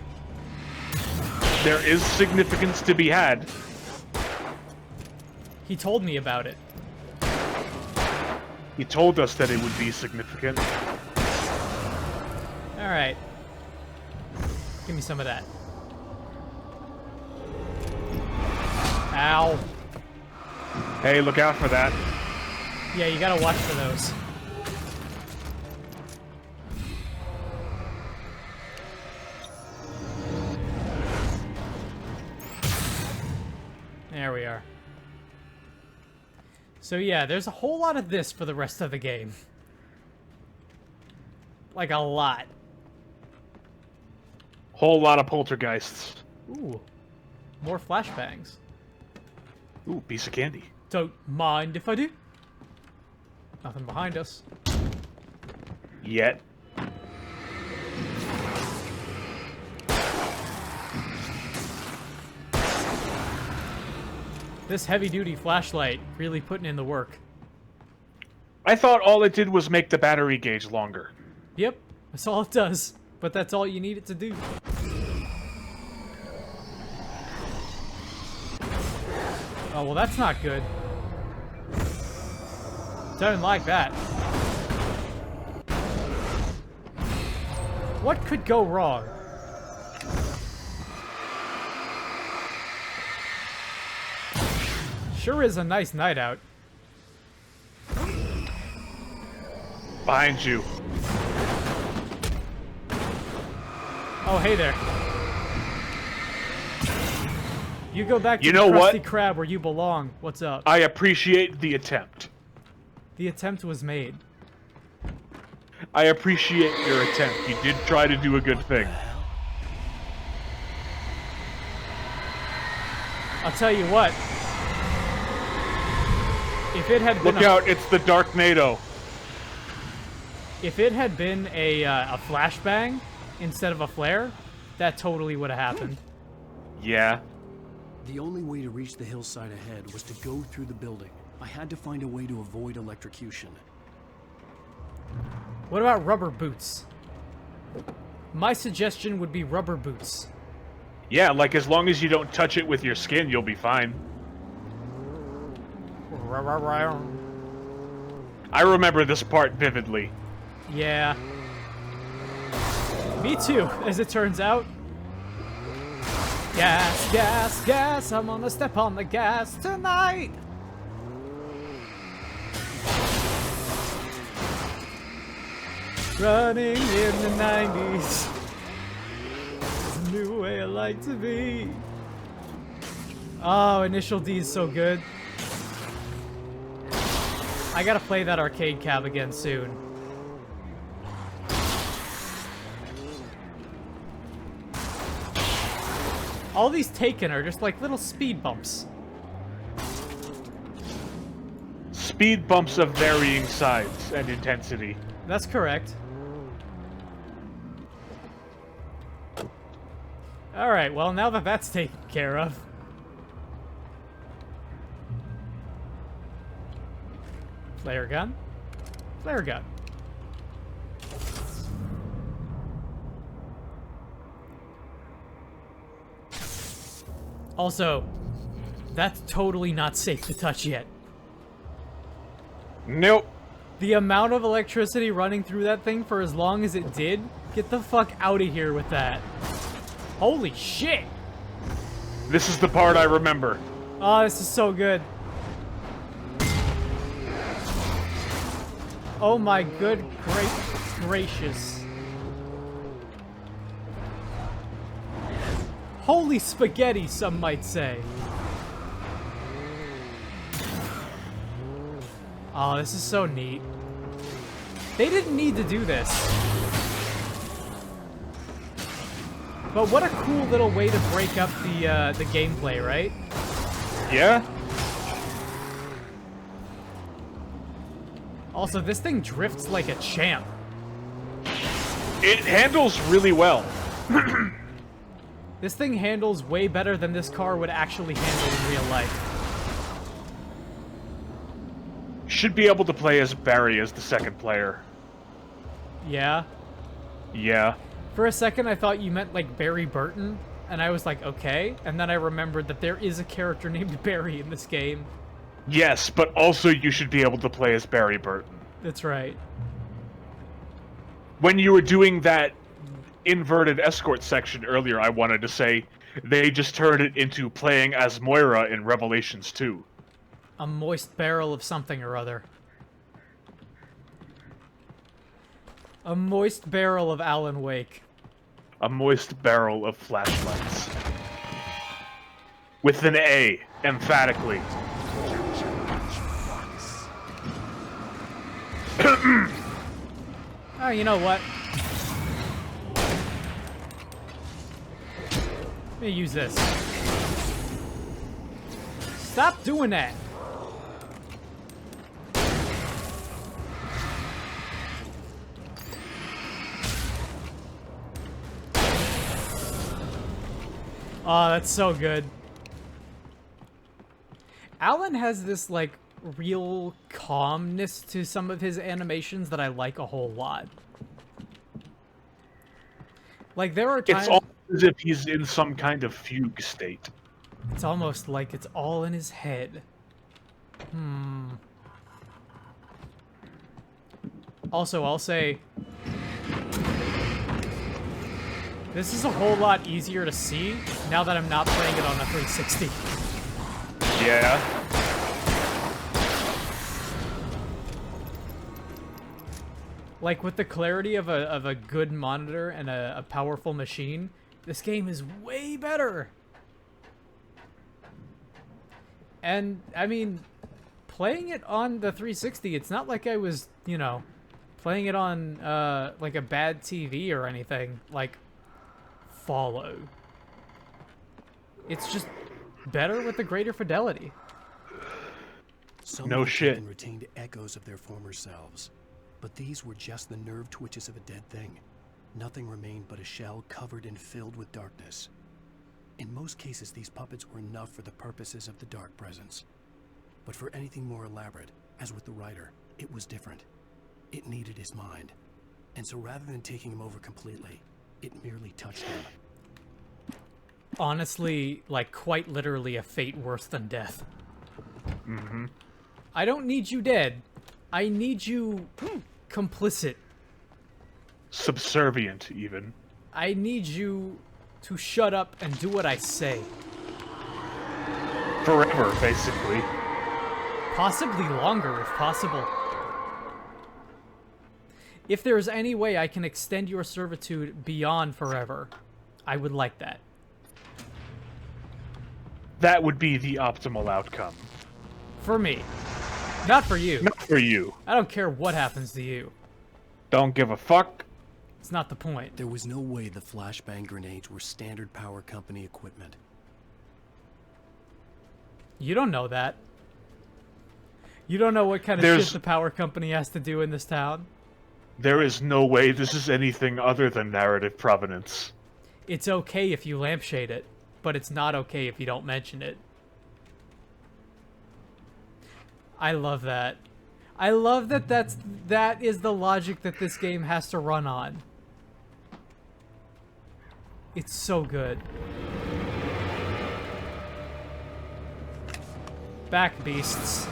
There is significance to be had. He told me about it. He told us that it would be significant. Alright. Give me some of that. Ow. Hey, look out for that. Yeah, you gotta watch for those. There we are. So yeah, there's a whole lot of this for the rest of the game. Like a lot. Whole lot of poltergeists. Ooh. More flashbangs. Ooh, piece of candy. Don't mind if I do. Nothing behind us. Yet. This heavy-duty flashlight really putting in the work. I thought all it did was make the battery gauge longer. Yep, that's all it does. But that's all you need it to do. Oh, well, that's not good. Don't like that. What could go wrong? Sure is a nice night out. Behind you. Oh, hey there. You go back to You the know Krusty what? Krab where you belong. What's up? I appreciate the attempt. The attempt was made. I appreciate your attempt. You did try to do a good thing. I'll tell you what. If it had been Look out, it's the Darknado. If it had been a flashbang instead of a flare, that totally would have happened. Yeah. The only way to reach the hillside ahead was to go through the building. I had to find a way to avoid electrocution. What about rubber boots? My suggestion would be rubber boots. Yeah, like as long as you don't touch it with your skin, you'll be fine. I remember this part vividly. Yeah. Me too, as it turns out. Gas, gas, gas, I'm gonna step on the gas tonight. Running in the 90s. It's a new way I like to be. Oh, Initial D is so good. I gotta play that arcade cab again soon. All these Taken are just like little speed bumps. Speed bumps of varying size and intensity. That's correct. Alright, well now that that's taken care of. Flare gun. Flare gun. Also, that's totally not safe to touch yet. Nope. The amount of electricity running through that thing for as long as it did, get the fuck out of here with that. Holy shit! This is the part I remember. Oh, this is so good. Oh my good great gracious. Holy spaghetti, some might say. Oh, this is so neat. They didn't need to do this. But what a cool little way to break up the gameplay, right? Yeah? Also, this thing drifts like a champ. It handles really well. This thing handles way better than this car would actually handle in real life. Should be able to play as Barry as the second player. Yeah? Yeah. For a second, I thought you meant, like, Barry Burton, and I was like, okay. And then I remembered that there is a character named Barry in this game. Yes, but also you should be able to play as Barry Burton. That's right. When you were doing that inverted escort section earlier, I wanted to say they just turned it into playing as Moira in Revelations 2. A moist barrel of something or other. A moist barrel of Alan Wake. A moist barrel of flashlights. With an A, emphatically. Oh, you know what? Let me use this. Stop doing that! Oh, that's so good. Alan has this, like, real calmness to some of his animations that I like a whole lot. Like, there are times... It's almost as if he's in some kind of fugue state. It's almost like it's all in his head. Also, I'll say... This is a whole lot easier to see now that I'm not playing it on a 360. Yeah. Like, with the clarity of a good monitor and a powerful machine, this game is way better. And, I mean, playing it on the 360, it's not like I was, you know, playing it on, like, a bad TV or anything. Like, Follow. It's just better with the greater fidelity. No shit. Retained echoes of their former selves, but these were just the nerve twitches of a dead thing. Nothing remained but a shell covered and filled with darkness. In most cases, these puppets were enough for the purposes of the dark presence. But for anything more elaborate, as with the writer, it was different. It needed his mind. And so rather than taking him over completely, it merely touched him. Honestly, like, quite literally a fate worse than death. Mm-hmm. I don't need you dead. I need you complicit. Subservient, even. I need you to shut up and do what I say. Forever, basically. Possibly longer, if possible. If there's any way I can extend your servitude beyond forever, I would like that. That would be the optimal outcome. For me. Not for you. Not for you. I don't care what happens to you. Don't give a fuck. It's not the point. There was no way the flashbang grenades were standard power company equipment. You don't know that. You don't know what kind of shit the power company has to do in this town. There is no way this is anything other than narrative provenance. It's okay if you lampshade it, but it's not okay if you don't mention it. I love that. I love that that is the logic that this game has to run on. It's so good. Back, beasts.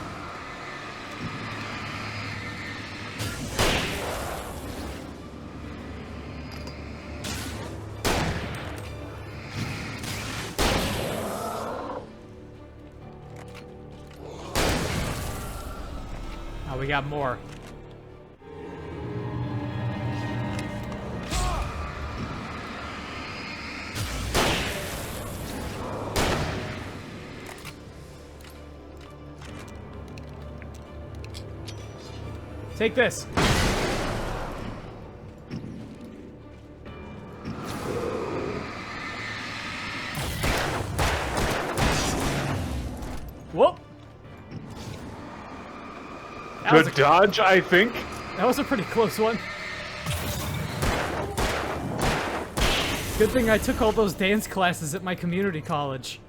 Oh, we got more. Take this. Whoop. Good dodge, I think. That was a pretty close one. Good thing I took all those dance classes at my community college.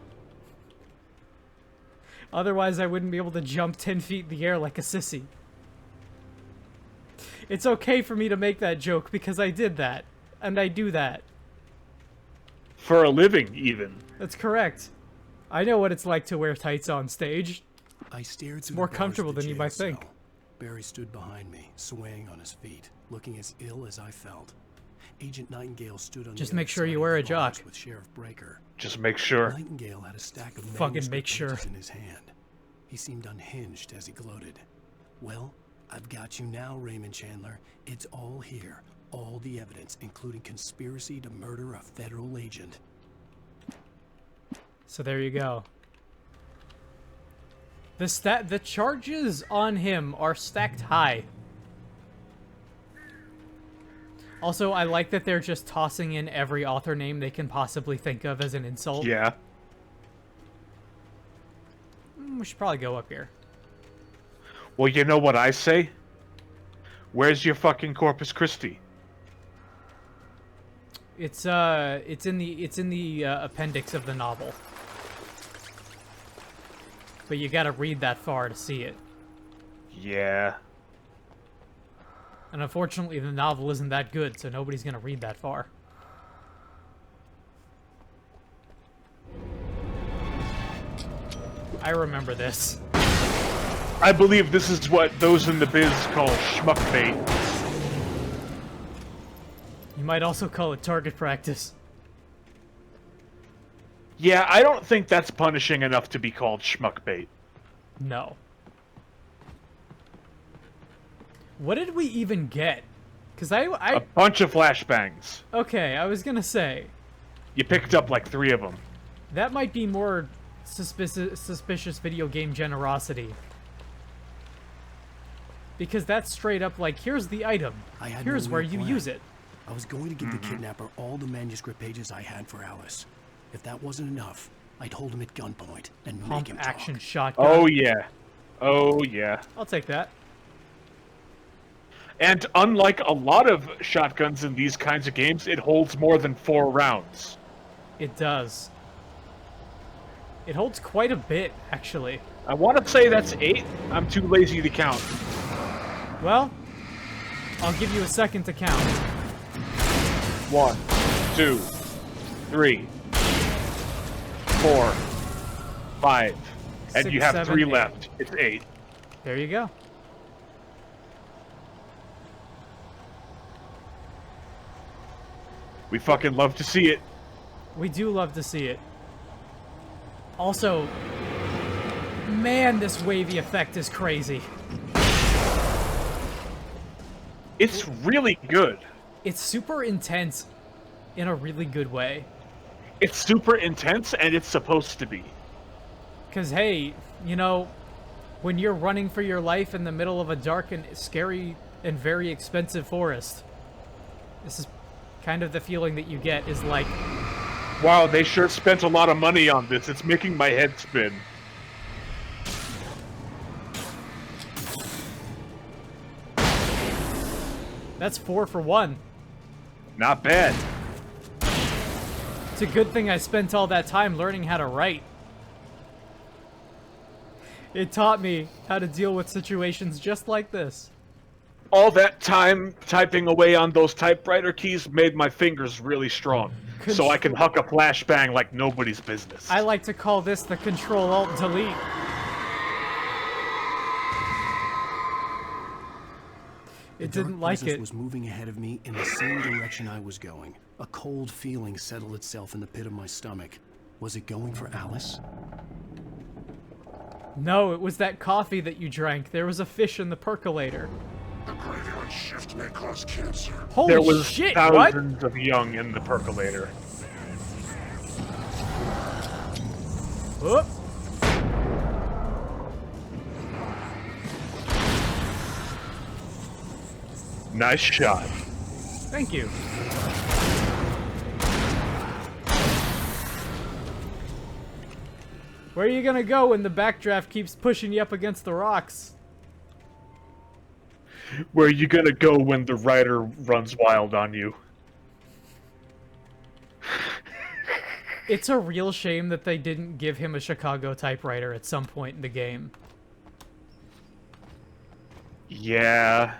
Otherwise, I wouldn't be able to jump 10 feet in the air like a sissy. It's okay for me to make that joke because I did that. And I do that. For a living, even. That's correct. I know what it's like to wear tights on stage. I stared It's through more the bars comfortable of the than you jail might think. cell. Barry stood behind me, swaying on his feet, looking as ill as I felt. Agent Nightingale stood on Just the make other sure side you of wear the a jock. bars with Sheriff Breaker. Just make sure. Nightingale had a stack of Fucking manuscript make sure. pages in his hand. He seemed unhinged as he gloated. Well, I've got you now, Raymond Chandler. It's all here. All the evidence, including conspiracy to murder a federal agent. So there you go. The charges on him are stacked high. Also, I like that they're just tossing in every author name they can possibly think of as an insult. Yeah. We should probably go up here. Well, you know what I say? Where's your fucking Corpus Christi? It's in the appendix of the novel. But you gotta read that far to see it. Yeah. And unfortunately, the novel isn't that good, so nobody's gonna read that far. I remember this. I believe this is what those in the biz call schmuckbait. You might also call it target practice. Yeah, I don't think that's punishing enough to be called schmuckbait. No. What did we even get? Because A bunch of flashbangs. Okay, I was gonna say. You picked up like 3 of them. That might be more suspicious video game generosity. Because that's straight up like, here's the item. Here's where you use it. I was going to give the kidnapper all the manuscript pages I had for Alice. If that wasn't enough, I'd hold him at gunpoint and make Pump him action talk. shotgun. Oh yeah. Oh yeah. I'll take that. And unlike a lot of shotguns in these kinds of games, it holds more than 4 rounds. It does. It holds quite a bit, actually. I want to say that's 8. I'm too lazy to count. Well, I'll give you a second to count. 1, 2, 3, 4, 5. And 6, you have 7, 3 8. left. It's 8. There you go. We fucking love to see it. We do love to see it. Also, man, this wavy effect is crazy. It's really good. It's super intense in a really good way. It's super intense, and it's supposed to be. Because, hey, you know, when you're running for your life in the middle of a dark and scary and very expensive forest, this is kind of the feeling that you get is like... Wow, they sure spent a lot of money on this. It's making my head spin. That's 4 for 1. Not bad. It's a good thing I spent all that time learning how to write. It taught me how to deal with situations just like this. All that time typing away on those typewriter keys made my fingers really strong. So I can huck a flashbang like nobody's business. I like to call this the Control-Alt-Delete. It didn't like it. Was moving ahead of me in the same direction I was going. A cold feeling settled itself in the pit of my stomach. Was it going for Alice? No, it was that coffee that you drank. There was a fish in the percolator. The graveyard shift may cause cancer. Holy there was shit, thousands of young in the percolator. Whoop. Nice shot. Thank you. Where are you gonna go when the backdraft keeps pushing you up against the rocks? Where you gonna go when the writer runs wild on you? It's a real shame that they didn't give him a Chicago typewriter at some point in the game. Yeah.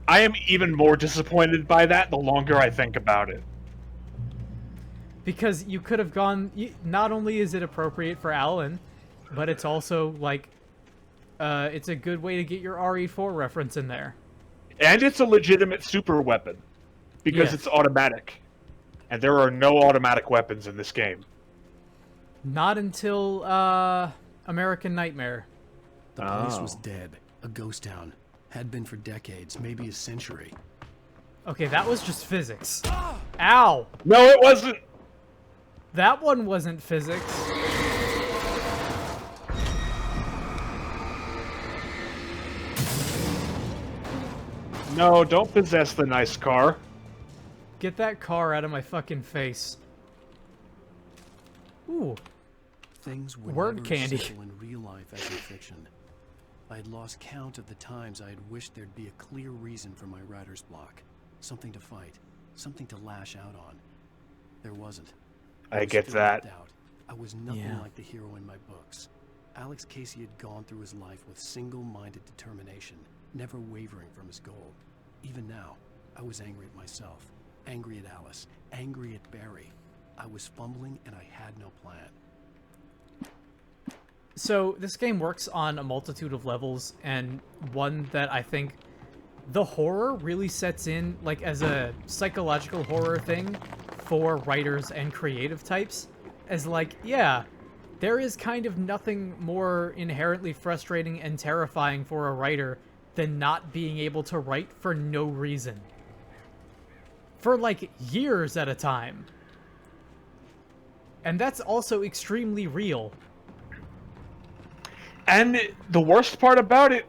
I am even more disappointed by that the longer I think about it. Because you could have gone... Not only is it appropriate for Alan, but it's also, like... it's a good way to get your RE4 reference in there. And it's a legitimate super weapon. Because it's automatic. And there are no automatic weapons in this game. Not until, American Nightmare. The place was dead. A ghost town. Had been for decades, maybe a century. Okay, that was just physics. Ow! No, it wasn't! That one wasn't physics. No, don't possess the nice car. Get that car out of my fucking face. Ooh. Things were Word never candy. as simple in real life as in fiction. I had lost count of the times I had wished there'd be a clear reason for my writer's block. Something to fight. Something to lash out on. There wasn't. I get that. Out. I was nothing like the hero in my books. Alex Casey had gone through his life with single-minded determination, never wavering from his goal. Even now, I was angry at myself, angry at Alice, angry at Barry. I was fumbling and I had no plan. So this game works on a multitude of levels, and one that I think the horror really sets in, like, as a psychological horror thing for writers and creative types, as like, yeah, there is kind of nothing more inherently frustrating and terrifying for a writer than not being able to write for no reason. For, like, years at a time. And that's also extremely real. And the worst part about it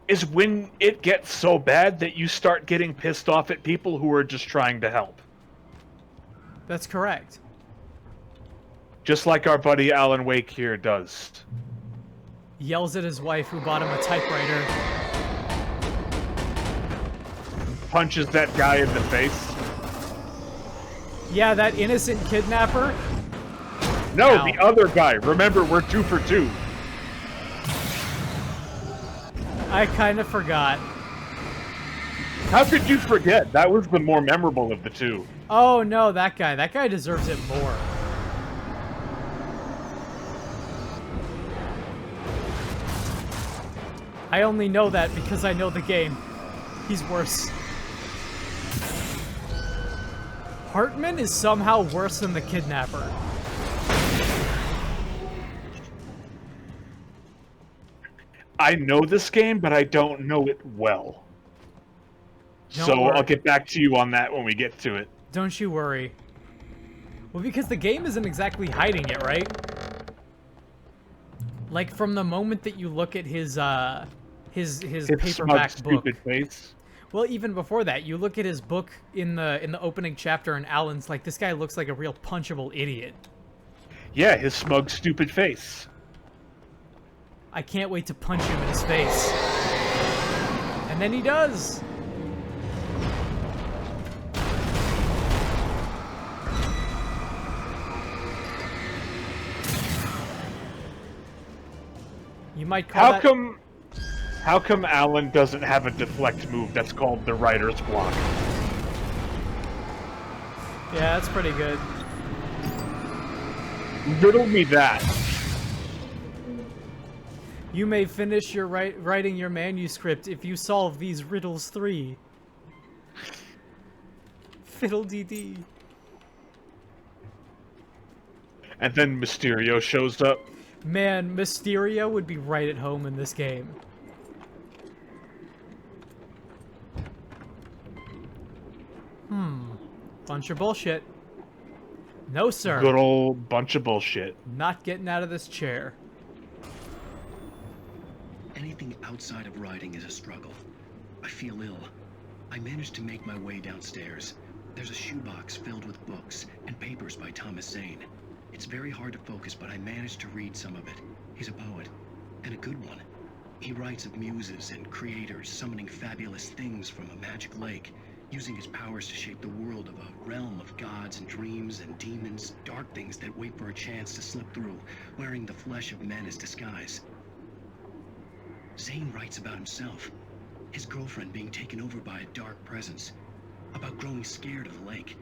is when it gets so bad that you start getting pissed off at people who are just trying to help. That's correct. Just like our buddy Alan Wake here does. Yells at his wife who bought him a typewriter. Punches that guy in the face. Yeah, that innocent kidnapper. No, Ow. the other guy. Remember, we're 2 for 2. I kind of forgot. How could you forget? That was the more memorable of the two. Oh no, that guy. That guy deserves it more. I only know that because I know the game. He's worse. Hartman is somehow worse than the kidnapper. I know this game, but I don't know it well. So I'll get back to you on that when we get to it. Don't you worry. Well, because the game isn't exactly hiding it, right? Like, from the moment that you look at his paperback book. Stupid face. Well, even before that, you look at his book in the opening chapter, and Alan's like, this guy looks like a real punchable idiot. Yeah, his smug, stupid face. I can't wait to punch him in his face. And then he does. You might call that... How come Alan doesn't have a deflect move that's called the writer's block? Yeah, that's pretty good. Riddle me that. You may finish your writing your manuscript if you solve these riddles 3. Fiddle-dee-dee. And then Mysterio shows up. Man, Mysterio would be right at home in this game. Bunch of bullshit. No, sir. Good old bunch of bullshit. Not getting out of this chair. Anything outside of writing is a struggle. I feel ill. I managed to make my way downstairs. There's a shoebox filled with books and papers by Thomas Zane. It's very hard to focus, but I managed to read some of it. He's a poet, and a good one. He writes of muses and creators summoning fabulous things from a magic lake, using his powers to shape the world of a realm of gods and dreams and demons, dark things that wait for a chance to slip through, wearing the flesh of men as disguise. Zane writes about himself, his girlfriend being taken over by a dark presence, about growing scared of the lake.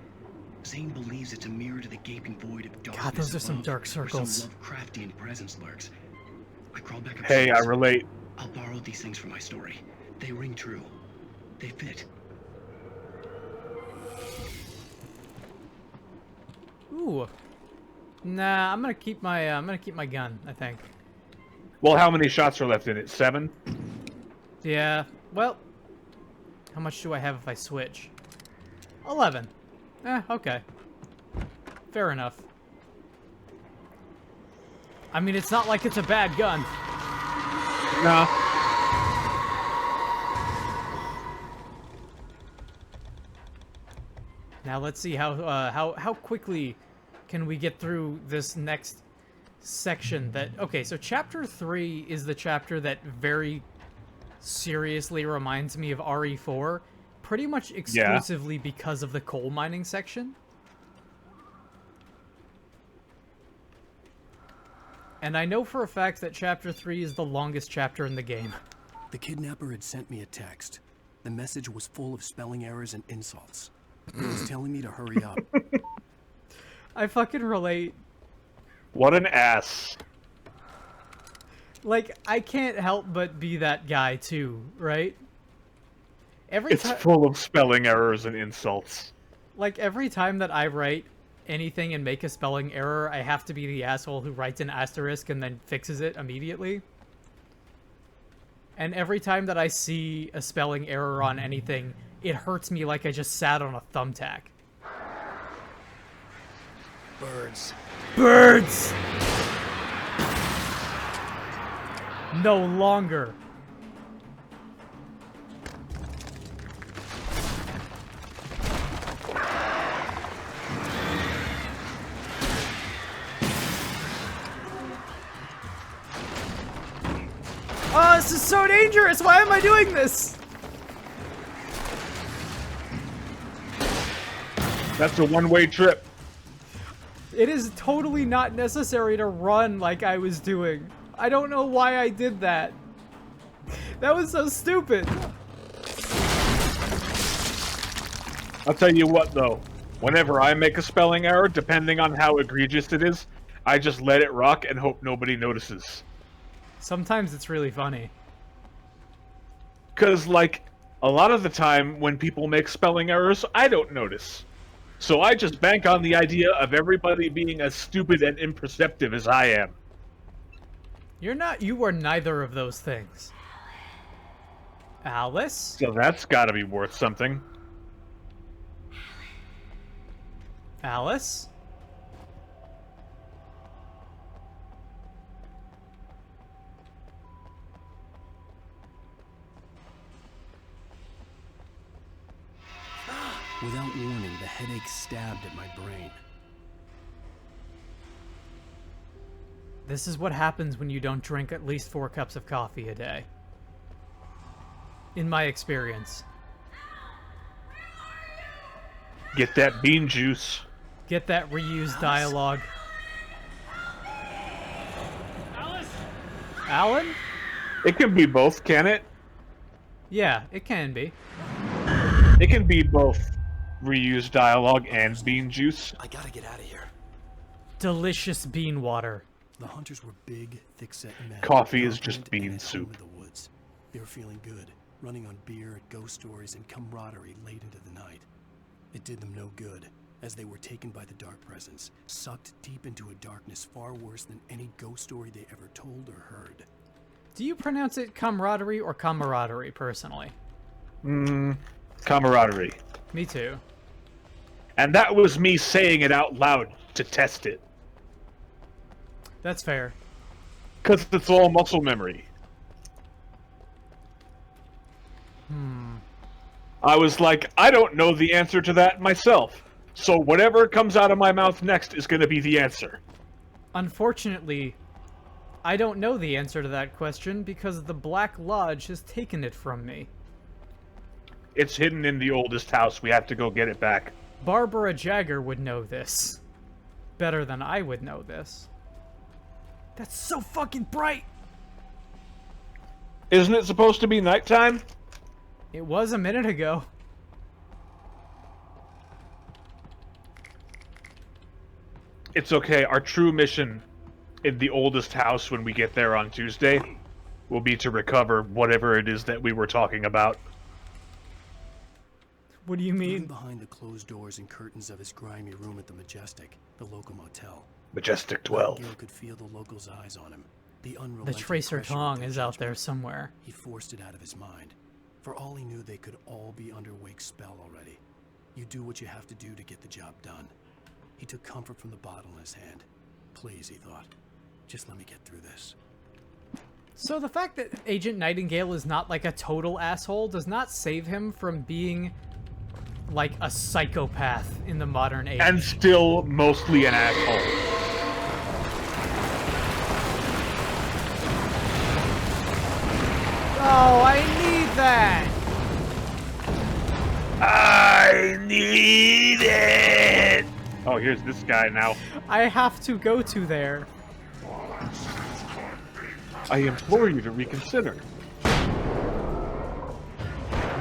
Zane believes it's a mirror to the gaping void of darkness. God, those are some above, dark circles. where some Lovecraftian presence lurks. I crawl back upstairs. Hey, I relate. I'll borrow these things for my story. They ring true. They fit. Ooh. Nah, I'm gonna keep my gun, I think. Well, how many shots are left in it? 7? Yeah. Well, how much do I have if I switch? 11. Okay. Fair enough. I mean, it's not like it's a bad gun. No. Now let's see how quickly can we get through this next section. Okay, so chapter 3 is the chapter that very seriously reminds me of RE4, pretty much exclusively because of the coal mining section. And I know for a fact that chapter 3 is the longest chapter in the game. The kidnapper had sent me a text. The message was full of spelling errors and insults. He was telling me to hurry up. I fucking relate. What an ass. Like, I can't help but be that guy too, right? It's full of spelling errors and insults. Like, every time that I write anything and make a spelling error, I have to be the asshole who writes an asterisk and then fixes it immediately. And every time that I see a spelling error on anything, it hurts me like I just sat on a thumbtack. Birds. Birds! No longer. Oh, this is so dangerous! Why am I doing this? That's a one-way trip. It is totally not necessary to run like I was doing. I don't know why I did that. That was so stupid. I'll tell you what, though. Whenever I make a spelling error, depending on how egregious it is, I just let it rock and hope nobody notices. Sometimes it's really funny. Because, like, a lot of the time when people make spelling errors, I don't notice. So I just bank on the idea of everybody being as stupid and imperceptive as I am. You are neither of those things. Alice? So that's gotta be worth something. Alice? Without warning, the headache stabbed at my brain. This is what happens when you don't drink at least 4 cups of coffee a day. In my experience. Get that bean juice. Get that reused dialogue. Alice? Alan? It can be both, can it? Yeah, it can be. It can be both reused dialogue and bean juice. I gotta get out of here. Delicious bean water. The hunters were big, thick-set men. Coffee is just bean soup. In the woods. They were feeling good, running on beer, ghost stories, and camaraderie late into the night. It did them no good, as they were taken by the dark presence, sucked deep into a darkness far worse than any ghost story they ever told or heard. Do you pronounce it camaraderie or camaraderie, personally? Camaraderie. Me too. And that was me saying it out loud to test it. That's fair. Because it's all muscle memory. I was like, I don't know the answer to that myself. So whatever comes out of my mouth next is going to be the answer. Unfortunately, I don't know the answer to that question because the Black Lodge has taken it from me. It's hidden in the oldest house. We have to go get it back. Barbara Jagger would know this. Better than I would know this. That's so fucking bright! Isn't it supposed to be nighttime? It was a minute ago. It's okay. Our true mission in the oldest house when we get there on Tuesday will be to recover whatever it is that we were talking about. What do you mean? Even behind the closed doors and curtains of his grimy room at the Majestic, the local motel. Majestic 12. Nightingale could feel the locals' eyes on him. The Tracer Tong is out there somewhere. He forced it out of his mind. For all he knew, they could all be under Wake's spell already. You do what you have to do to get the job done. He took comfort from the bottle in his hand. Please, he thought. Just let me get through this. So the fact that Agent Nightingale is not like a total asshole does not save him from being like a psychopath in the modern age. And still mostly an asshole. Oh, I need that! I need it! Oh, here's this guy now. I have to go to there. I implore you to reconsider.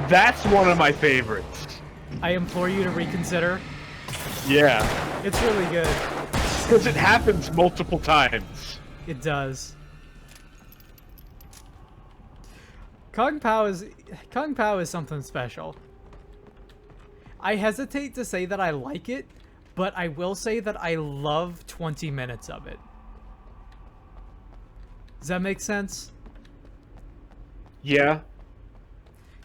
That's one of my favorites. I implore you to reconsider. Yeah. It's really good. Because it happens multiple times. It does. Kung Pao is something special. I hesitate to say that I like it, but I will say that I love 20 minutes of it. Does that make sense? Yeah.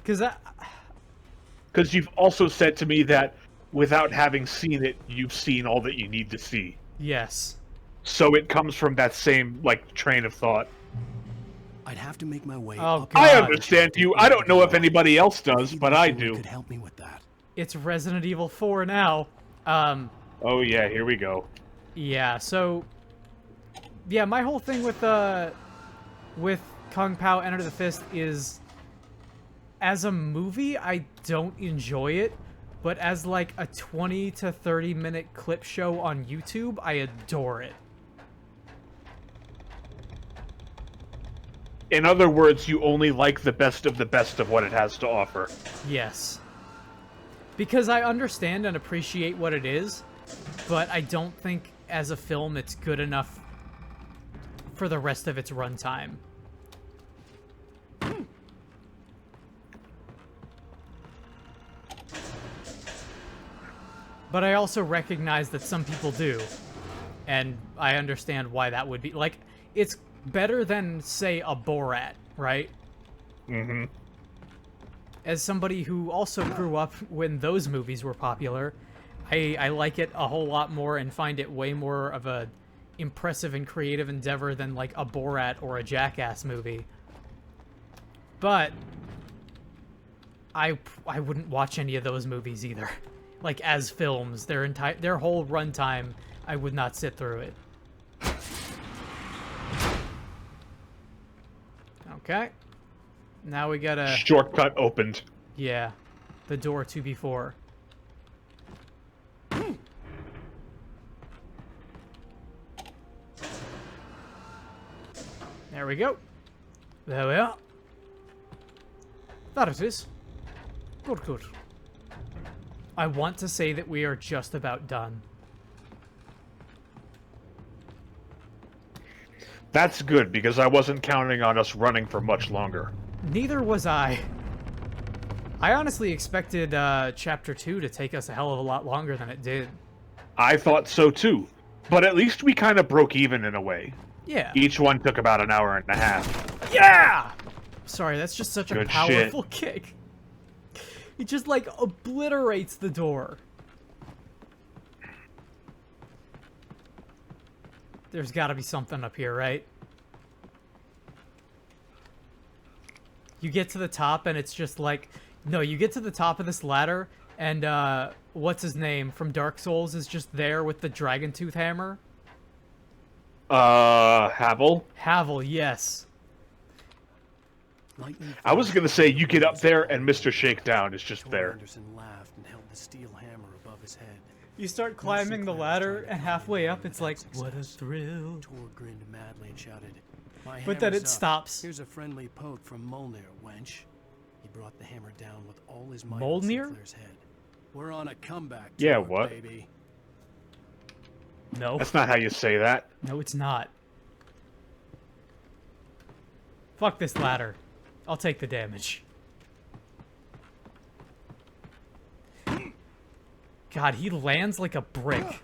Because you've also said to me that without having seen it, you've seen all that you need to see. Yes. So it comes from that same, like, train of thought. I'd have to make my way up. I understand you. I don't know if anybody else does, but I do. Could help me with that. It's Resident Evil 4 now. Oh yeah, here we go. Yeah, so yeah, my whole thing with Kung Pao Enter the Fist is, as a movie, I don't enjoy it, but as like a 20 to 30 minute clip show on YouTube, I adore it. In other words, you only like the best of what it has to offer. Yes. Because I understand and appreciate what it is, but I don't think as a film it's good enough for the rest of its runtime. But I also recognize that some people do, and I understand why that would be. Like, it's better than, say, a Borat, right? Mm-hmm. As somebody who also grew up when those movies were popular, I like it a whole lot more and find it way more of a impressive and creative endeavor than, like, a Borat or a Jackass movie. But I wouldn't watch any of those movies either. Like, as films, their whole runtime, I would not sit through it. Okay. Now we gotta... Shortcut opened. Yeah. The door to before. There we go. There we are. That it is. Good, good. I want to say that we are just about done. That's good, because I wasn't counting on us running for much longer. Neither was I. I honestly expected Chapter 2 to take us a hell of a lot longer than it did. I thought so too, but at least we kind of broke even in a way. Yeah. Each one took about an hour and a half. Yeah! Sorry, that's just such a Good powerful kick. It just, like, obliterates the door. There's gotta be something up here, right? You get to the top and it's just like... No, you get to the top of this ladder and, what's his name from Dark Souls is just there with the dragon tooth hammer. Havel? Havel, yes. I was gonna say you get up there and Mr. Shakedown is just there. Anderson laughed and held the steel hammer above his head. You start climbing the ladder, and halfway up, it's like, what a thrill. Tor grinned madly and shouted, "My But then hammer's it up. stops. Here's a friendly poke from Molnir, wench." He brought the hammer down with all his might on Molnir? Sinclair's head. We're on a comeback, Yeah, Tor, what? baby. No. That's not how you say that. No, it's not. Fuck this ladder. I'll take the damage. God, he lands like a brick.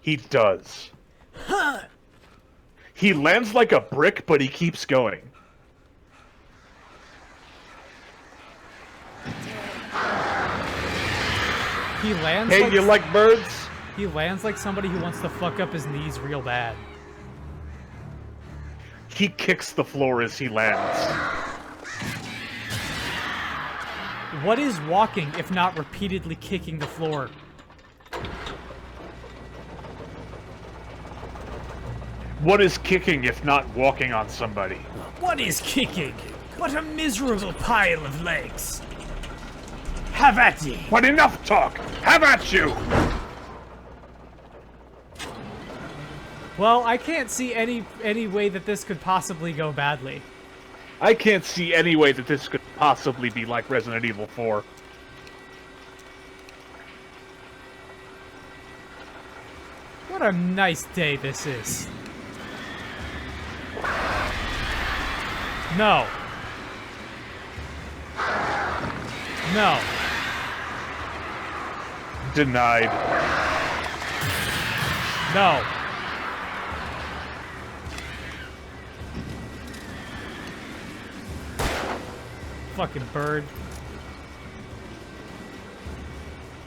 He does. He lands like a brick, but he keeps going. He lands Hey, like... you like birds? He lands like somebody who wants to fuck up his knees real bad. He kicks the floor as he lands. What is walking if not repeatedly kicking the floor? What is kicking if not walking on somebody? What is kicking? What a miserable pile of legs. Have at ye. But enough talk! Have at you! Well, I can't see any way that this could possibly go badly. I can't see any way that this could possibly be like Resident Evil 4. What a nice day this is. No. No. Denied. No. Fucking bird.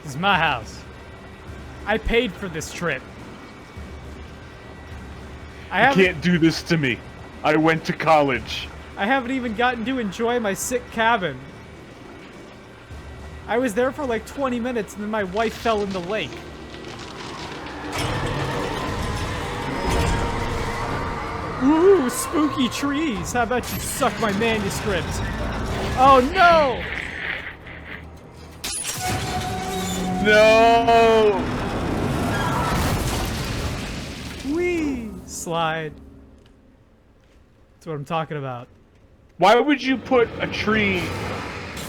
This is my house. I paid for this trip. You can't do this to me. I went to college. I haven't even gotten to enjoy my sick cabin. I was there for like 20 minutes and then my wife fell in the lake. Ooh, spooky trees. How about you suck my manuscript? Oh no! No! Whee! Slide. That's what I'm talking about. Why would you put a tree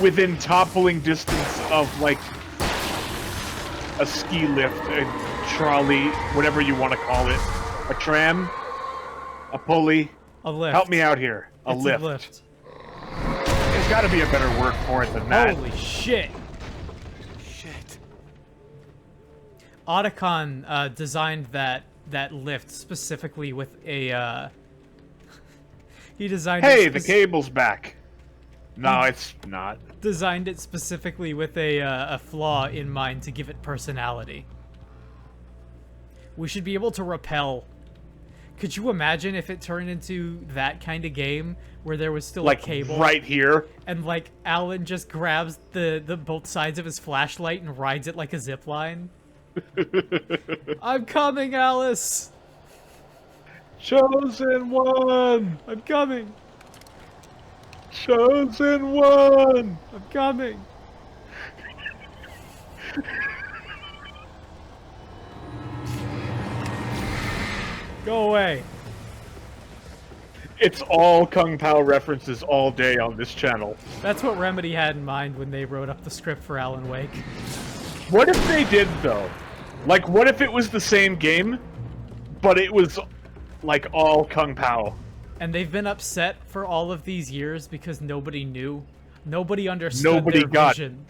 within toppling distance of, like, a ski lift, a trolley, whatever you want to call it? A tram? A pulley? A lift. Help me out here. A It's lift. a lift. There's got to be a better word for it than that. Holy shit. Shit. Otacon designed that lift specifically with a he designed Hey, it the cable's back. No, it's not. Designed it specifically with a flaw in mind to give it personality. We should be able to rappel. Could you imagine if it turned into that kind of game where there was still Like, a cable right here? and like Alan just grabs the both sides of his flashlight and rides it like a zip line? I'm coming, Alice. Chosen one. I'm coming. Chosen one. I'm coming. Go away. It's all Kung Pao references all day on this channel. That's what Remedy had in mind when they wrote up the script for Alan Wake. What if they did, though? Like, what if it was the same game, but it was, like, all Kung Pao? And they've been upset for all of these years because nobody knew. Nobody understood Nobody their got vision.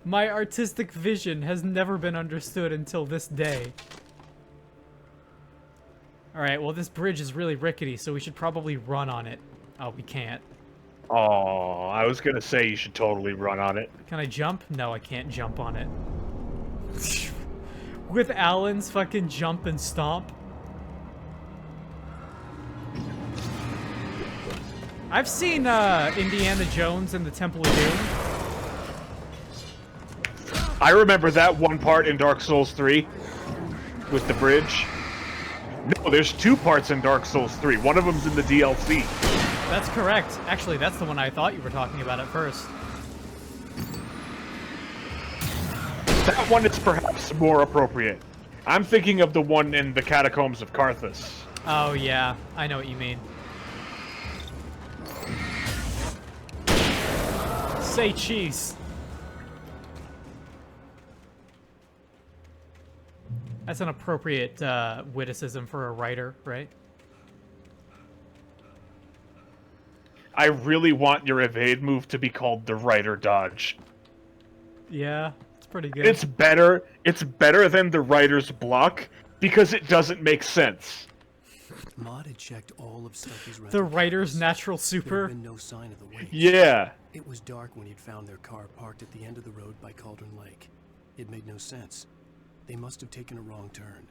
My artistic vision has never been understood until this day. Alright, well this bridge is really rickety, so we should probably run on it. Oh, we can't. Oh, I was gonna say you should totally run on it. Can I jump? No, I can't jump on it. With Alan's fucking jump and stomp. I've seen Indiana Jones and the Temple of Doom. I remember that one part in Dark Souls 3 with the bridge. No, there's 2 parts in Dark Souls 3. One of them's in the DLC. That's correct. Actually, that's the one I thought you were talking about at first. That one is perhaps more appropriate. I'm thinking of the one in the Catacombs of Karthus. Oh, yeah. I know what you mean. Say cheese. That's an appropriate witticism for a writer, right? I really want your evade move to be called the Rider Dodge. Yeah, it's pretty good. It's better than the Rider's Block because it doesn't make sense. Maud had checked all of Stucky's The Rider's Natural There Super. had been no sign of the wake. Yeah. It was dark when he'd found their car parked at the end of the road by Cauldron Lake. It made no sense. They must have taken a wrong turn,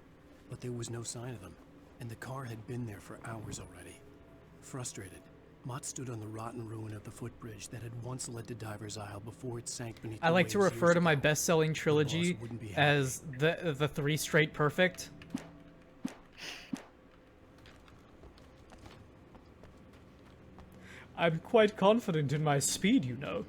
but there was no sign of them, and the car had been there for hours already. Frustrated, Mott stood on the rotten ruin of the footbridge that had once led to Diver's Isle before it sank beneath the I like to waves refer years to my ago. best-selling trilogy wouldn't be happy. as the 3 Straight Perfect. I'm quite confident in my speed, you know.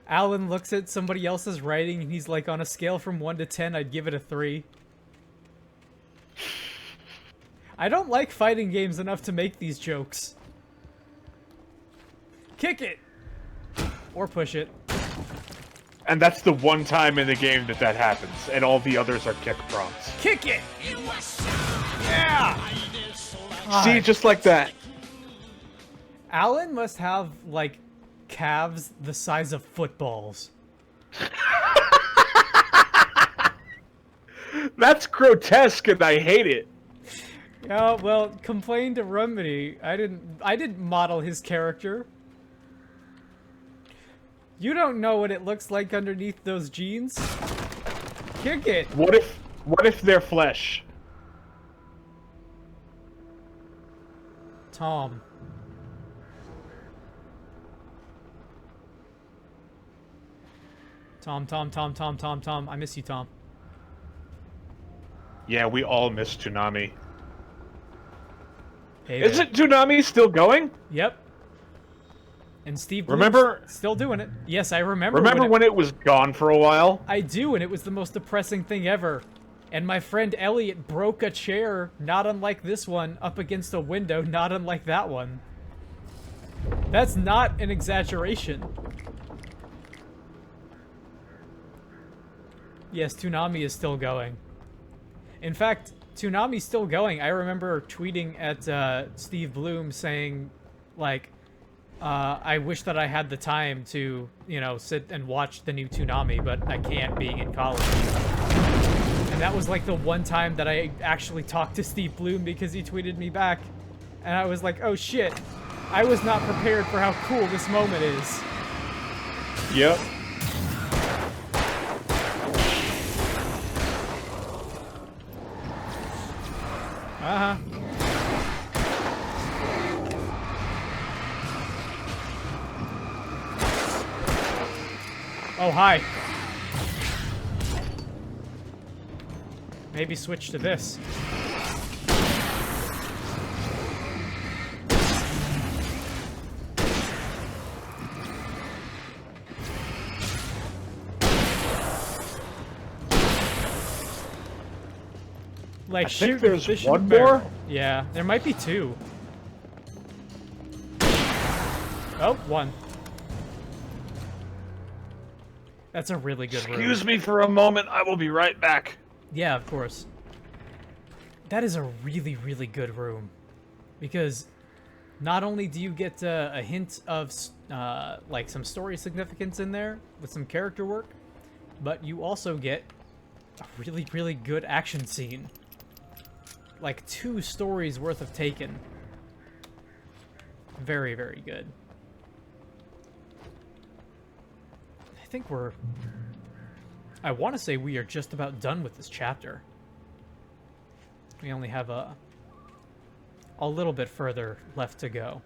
Alan looks at somebody else's writing and he's like, on a scale from 1 to 10, I'd give it a 3. I don't like fighting games enough to make these jokes. Kick it! Or push it. And that's the one time in the game that happens, and all the others are kick prompts. Kick it! Yeah! See, just like that. Alan must have, like, calves the size of footballs. That's grotesque, and I hate it. Yeah, well, complain to Remedy. I didn't model his character. You don't know what it looks like underneath those jeans. Kick it. What if they're flesh? Tom. Tom. I miss you, Tom. Yeah, we all miss Toonami. Hey Isn't Toonami still going? Yep. And Steve Bloom's Remember? still doing it. Yes, I remember. Remember when it was gone for a while? I do, and it was the most depressing thing ever. And my friend Elliot broke a chair, not unlike this one, up against a window, not unlike that one. That's not an exaggeration. Yes, Toonami is still going. In fact, Toonami's still going. I remember tweeting at Steve Bloom saying, like, I wish that I had the time to, you know, sit and watch the new Toonami, but I can't, being in college. And that was like the one time that I actually talked to Steve Bloom because he tweeted me back. And I was like, oh shit, I was not prepared for how cool this moment is. Yep. Uh-huh. Oh, hi. Maybe switch to this. Like, I think shoot there's fish in one a barrel. more? Yeah, there might be 2. Oh, 1. That's a really good room. Excuse me for a moment, I will be right back. Yeah, of course. That is a really, really good room. Because not only do you get a hint of, like, some story significance in there with some character work, but you also get a really, really good action scene. Like 2 stories worth of Taken. Very, very good. I think I want to say we are just about done with this chapter. We only have a little bit further left to go.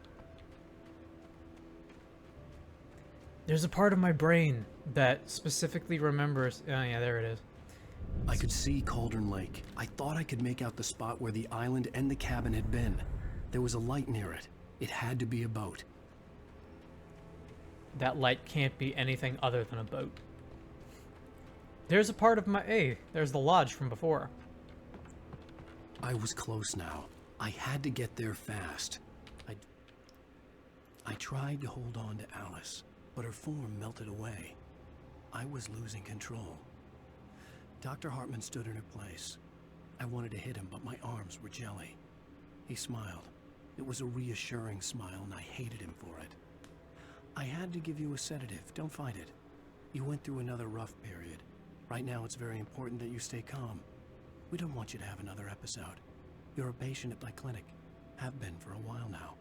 There's a part of my brain that specifically remembers... Oh yeah, there it is. I could see Cauldron Lake. I thought I could make out the spot where the island and the cabin had been. There was a light near it. It had to be a boat. That light can't be anything other than a boat. There's a part of my... Hey, there's the lodge from before. I was close now. I had to get there fast. I tried to hold on to Alice, but her form melted away. I was losing control. Dr. Hartman stood in her place. I wanted to hit him, but my arms were jelly. He smiled. It was a reassuring smile, and I hated him for it. I had to give you a sedative. Don't fight it. You went through another rough period. Right now, it's very important that you stay calm. We don't want you to have another episode. You're a patient at my clinic. Have been for a while now.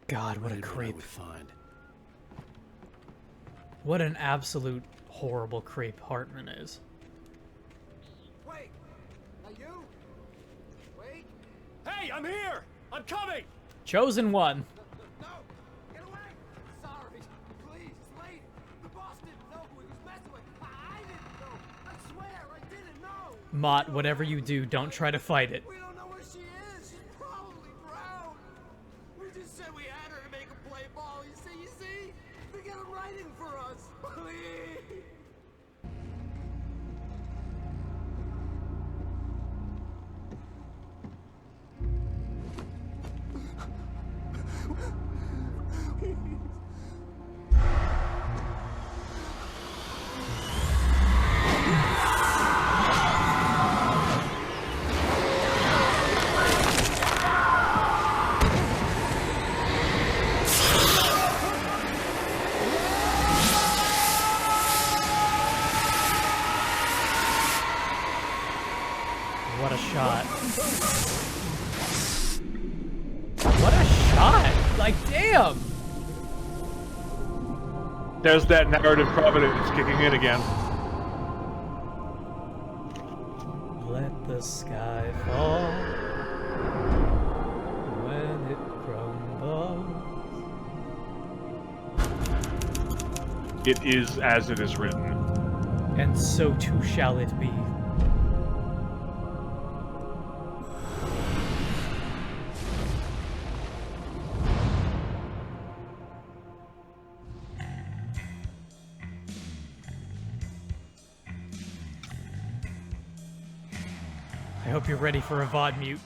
God, what a Right creep. I would find. What an absolute horrible creep Hartman is. Wait! Now you? Wait! Hey, I'm here! I'm coming! Chosen one. No! Get away! Sorry! Please, wait! The boss didn't know who he was messing with! I didn't know! I swear, I didn't know! Mott, whatever you do, don't try to fight it. We don't know where she is! She's probably drowned! We just said we had her to make a play ball, you see? They got him writing for us! Please! What a shot. What a shot! Like, damn! There's that narrative providence kicking in again. Let the sky fall when it crumbles. It is as it is written. And so too shall it be. I hope you're ready for a VOD mute.